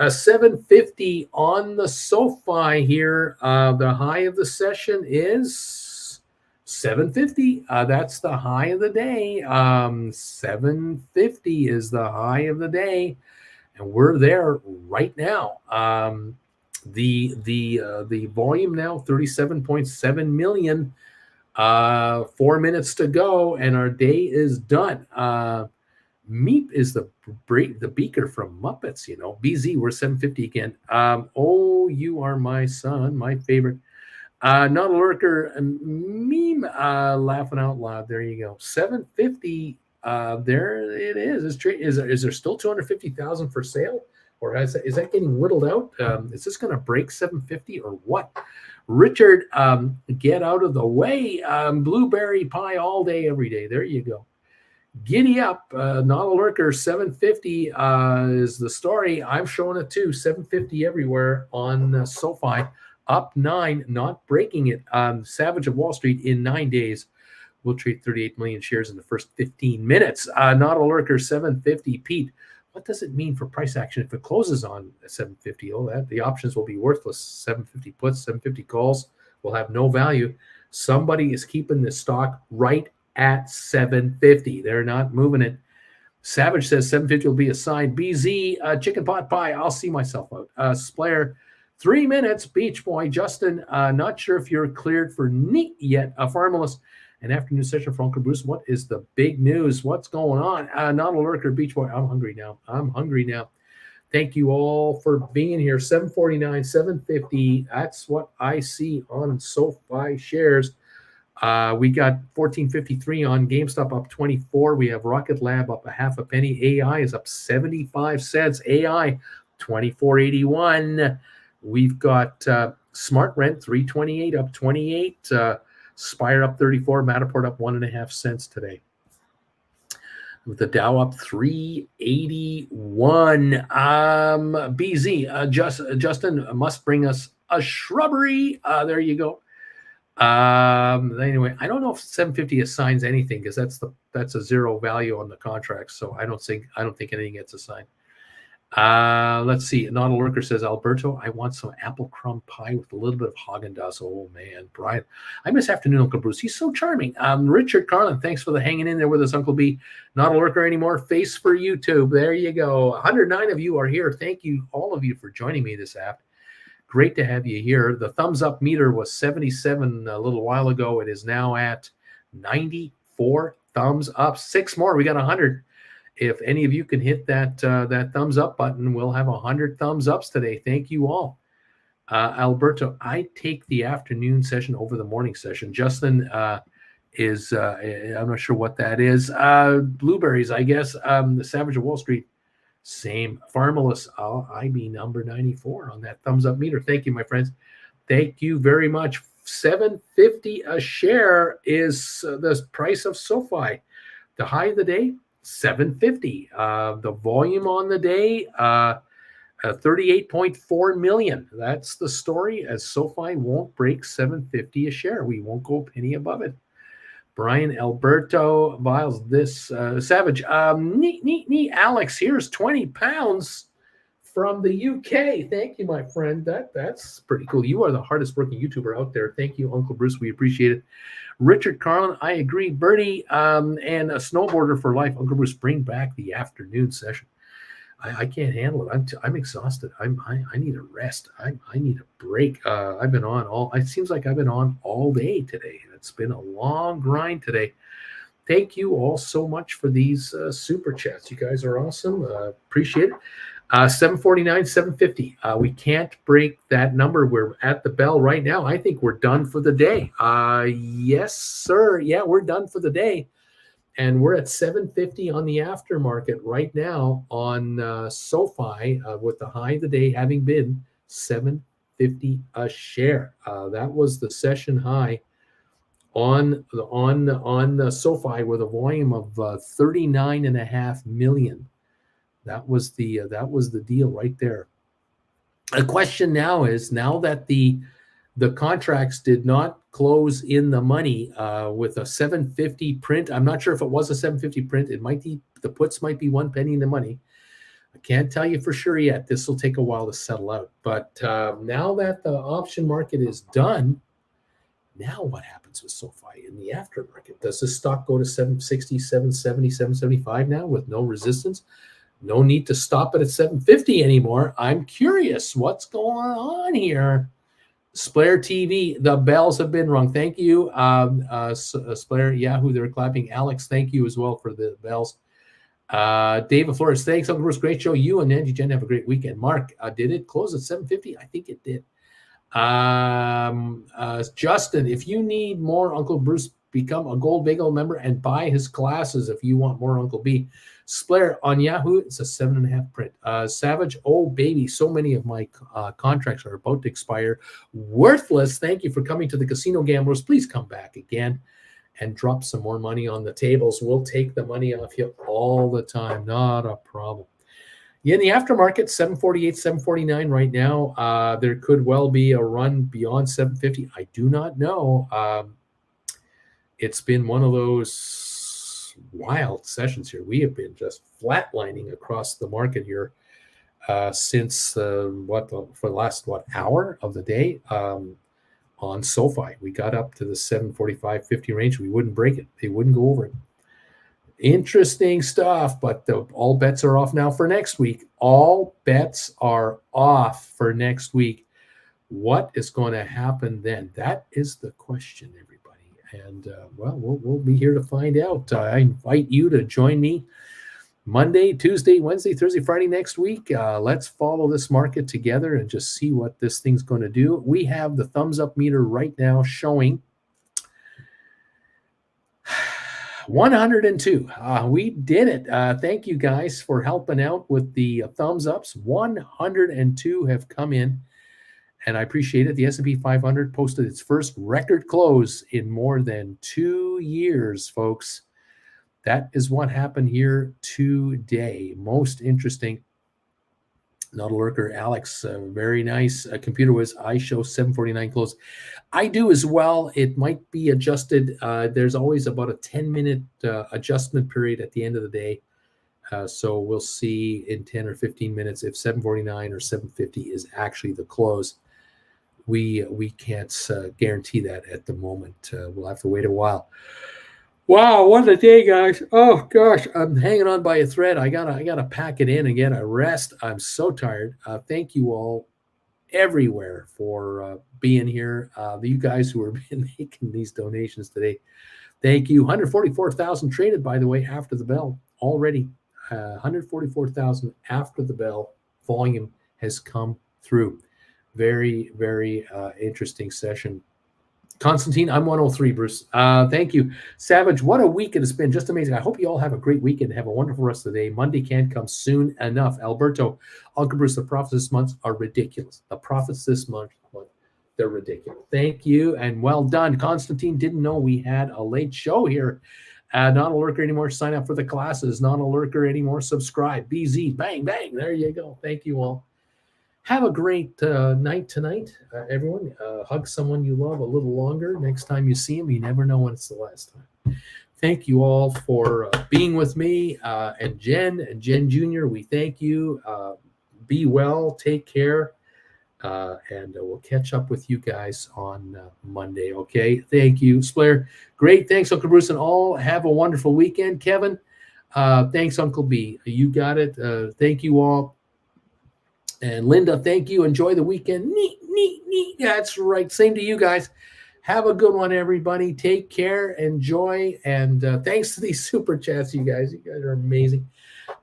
750 on the SoFi here. The high of the session is 750. That's the high of the day. 750 is the high of the day, and we're there right now. The volume now 37.7 million. 4 minutes to go, and our day is done. Meep is the beaker from Muppets, BZ, we're 750 again. Oh, you are my son, my favorite. Not a lurker, meme, laughing out loud. There you go. 750. There it is. Is there still 250,000 for sale, or is that getting whittled out? Is this going to break 750 or what? Richard, get out of the way. Blueberry pie all day, every day. There you go. Giddy up. Not a lurker. 750 is the story. I'm showing it too. 750 everywhere on SoFi. Up 9, not breaking it. Savage of Wall Street in 9 days. We'll trade 38 million shares in the first 15 minutes. Not a lurker. 750. Pete, what does it mean for price action if it closes on 750? Oh, the options will be worthless. 750 puts, 750 calls will have no value. Somebody is keeping this stock right at 750. They're not moving it. Savage says 750 will be a sign. BZ, chicken pot pie. I'll see myself out. Splair, 3 minutes. Beach Boy. Justin, not sure if you're cleared for neat yet. Farmalist. An afternoon session for Uncle Bruce. What is the big news? What's going on? Not a lurker, Beach Boy. I'm hungry now. Thank you all for being here. 749, 750. That's what I see on SoFi shares. We got 1453 on GameStop, up 24. We have Rocket Lab up a half a penny. AI is up 75 cents. AI 24.81. We've got Smart Rent 328 up 28. Spire up 34, Matterport up 1.5 cents today. With the Dow up 381. BZ, Justin must bring us a shrubbery. There you go. Anyway, I don't know if 750 assigns anything because that's a zero value on the contract. So I don't think anything gets assigned. Let's see. Not a lurker says, Alberto, I want some apple crumb pie with a little bit of Haagen-Dazs. Oh man, Brian, I miss afternoon Uncle Bruce. He's so charming. Richard Carlin, thanks for the hanging in there with us, Uncle B. Not a lurker anymore. Face for YouTube. There you go. 109 of you are here. Thank you, all of you, for joining me this afternoon. Great to have you here. The thumbs up meter was 77 a little while ago. It is now at 94 thumbs up. 6 more. We got 100. If any of you can hit that that thumbs up button, we'll have 100 thumbs ups today. Thank you all. Alberto, I take the afternoon session over the morning session. Justin is, I'm not sure what that is. Blueberries, I guess. The Savage of Wall Street. Same. Farmalus, IB number 94 on that thumbs up meter. Thank you, my friends. Thank you very much. $7.50 a share is the price of SoFi. The high of the day, $7.50. The volume on the day, 38.4 million. That's the story, as SoFi won't break $7.50 a share. We won't go a penny above it. Brian Alberto Viles, this Savage. Neat. Alex, here's 20 pounds from the UK. Thank you, my friend. That's pretty cool. You are the hardest working YouTuber out there. Thank you, Uncle Bruce. We appreciate it. Richard Carlin, I agree. Bertie, and a snowboarder for life. Uncle Bruce, bring back the afternoon session. I can't handle it. I'm exhausted. I need a rest. I need a break. I've been on all. It seems like I've been on all day today. It's been a long grind today. Thank you all so much for these super chats. You guys are awesome. Appreciate it. 749, 750. We can't break that number. We're at the bell right now. I think we're done for the day. Yes, sir. Yeah, we're done for the day. And we're at 750 on the aftermarket right now on SoFi, with the high of the day having been 750 a share. That was the session high on SoFi with a volume of 39.5 million. That was the deal right there. The question now is, now that the contracts did not close in the money with a 750 print. I'm not sure if it was a 750 print. It might be, the puts might be 1 penny in the money. I can't tell you for sure yet. This will take a while to settle out. But now that the option market is done, now what happens with SoFi in the aftermarket? Does this stock go to 760, 770, 775 now with no resistance? No need to stop it at 750 anymore. I'm curious what's going on here. Splair TV, the bells have been rung. Thank you, Splair, Yahoo, they're clapping. Alex, thank you as well for the bells. David Flores, thanks, Uncle Bruce, great show. You and Angie Jen have a great weekend. Mark, did it close at 750? I think it did. Justin, if you need more Uncle Bruce, become a Gold Bagel member and buy his classes if you want more Uncle B. Splair on Yahoo, it's a 7.5 print. Savage, oh baby, so many of my contracts are about to expire. Worthless, thank you for coming to the Casino Gamblers. Please come back again and drop some more money on the tables. We'll take the money off you all the time, not a problem. Yeah, in the aftermarket, 748, 749 right now. There could well be a run beyond 750. I do not know. It's been one of those wild sessions here. We have been just flatlining across the market here since for the last hour of the day on SoFi. We got up to the 745.50 range. We wouldn't break it. They wouldn't go over it. Interesting stuff, but all bets are off now for next week. All bets are off for next week. What is going to happen then? That is the question, everybody. And, we'll be here to find out. I invite you to join me Monday, Tuesday, Wednesday, Thursday, Friday next week. Let's follow this market together and just see what this thing's going to do. We have the thumbs up meter right now showing 102. We did it. Thank you guys for helping out with the thumbs ups. 102 have come in, and I appreciate it. The S&P 500 posted its first record close in more than 2 years, folks. That is what happened here today. Most interesting. Not a lurker. Alex, very nice. Computer Whiz, I show 749 close. I do as well. It might be adjusted. There's always about a 10-minute adjustment period at the end of the day. So we'll see in 10 or 15 minutes if 749 or 750 is actually the close. We can't guarantee that at the moment. We'll have to wait a while. Wow, what a day, guys! Oh gosh, I'm hanging on by a thread. I gotta pack it in and get a rest. I'm so tired. Thank you all everywhere for being here. You guys who are making these donations today, thank you. 144,000 traded, by the way, after the bell already. 144,000 after the bell volume has come through. Very, very interesting session. Constantine, I'm 103, Bruce. Thank you. Savage, what a week it has been. Just amazing. I hope you all have a great weekend. Have a wonderful rest of the day. Monday can't come soon enough. Alberto, Uncle Bruce, the profits this month are ridiculous. The profits this month, they're ridiculous. Thank you, and well done. Constantine, didn't know we had a late show here. Not a lurker anymore. Sign up for the classes. Not a lurker anymore. Subscribe. BZ. Bang, bang. There you go. Thank you all. Have a great night tonight, everyone. Hug someone you love a little longer. Next time you see them, you never know when it's the last time. Thank you all for being with me. And Jen Jr., we thank you. Be well. Take care. And we'll catch up with you guys on Monday, okay? Thank you, Splair. Great. Thanks, Uncle Bruce, and all. Have a wonderful weekend. Kevin, thanks, Uncle B. You got it. Thank you all. And Linda, thank you. Enjoy the weekend. Neat. That's right. Same to you guys. Have a good one, everybody. Take care. Enjoy. And thanks to these super chats, you guys. You guys are amazing.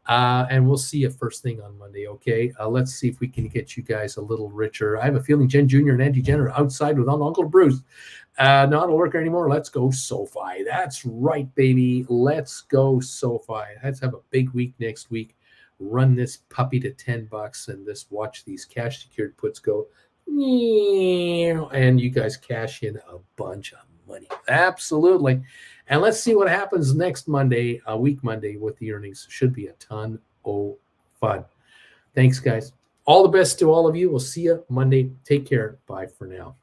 And we'll see you first thing on Monday, okay? Let's see if we can get you guys a little richer. I have a feeling Jen Jr. and Andy Jen are outside with Uncle Bruce. Not a lurker anymore. Let's go SoFi. That's right, baby. Let's go SoFi. Let's have a big week next week. Run this puppy to $10 and just watch these cash secured puts go, and you guys cash in a bunch of money. Absolutely. And let's see what happens next Monday, week Monday, with the earnings. Should be a ton of fun. Thanks, guys. All the best to all of you. We'll see you Monday. Take care. Bye for now.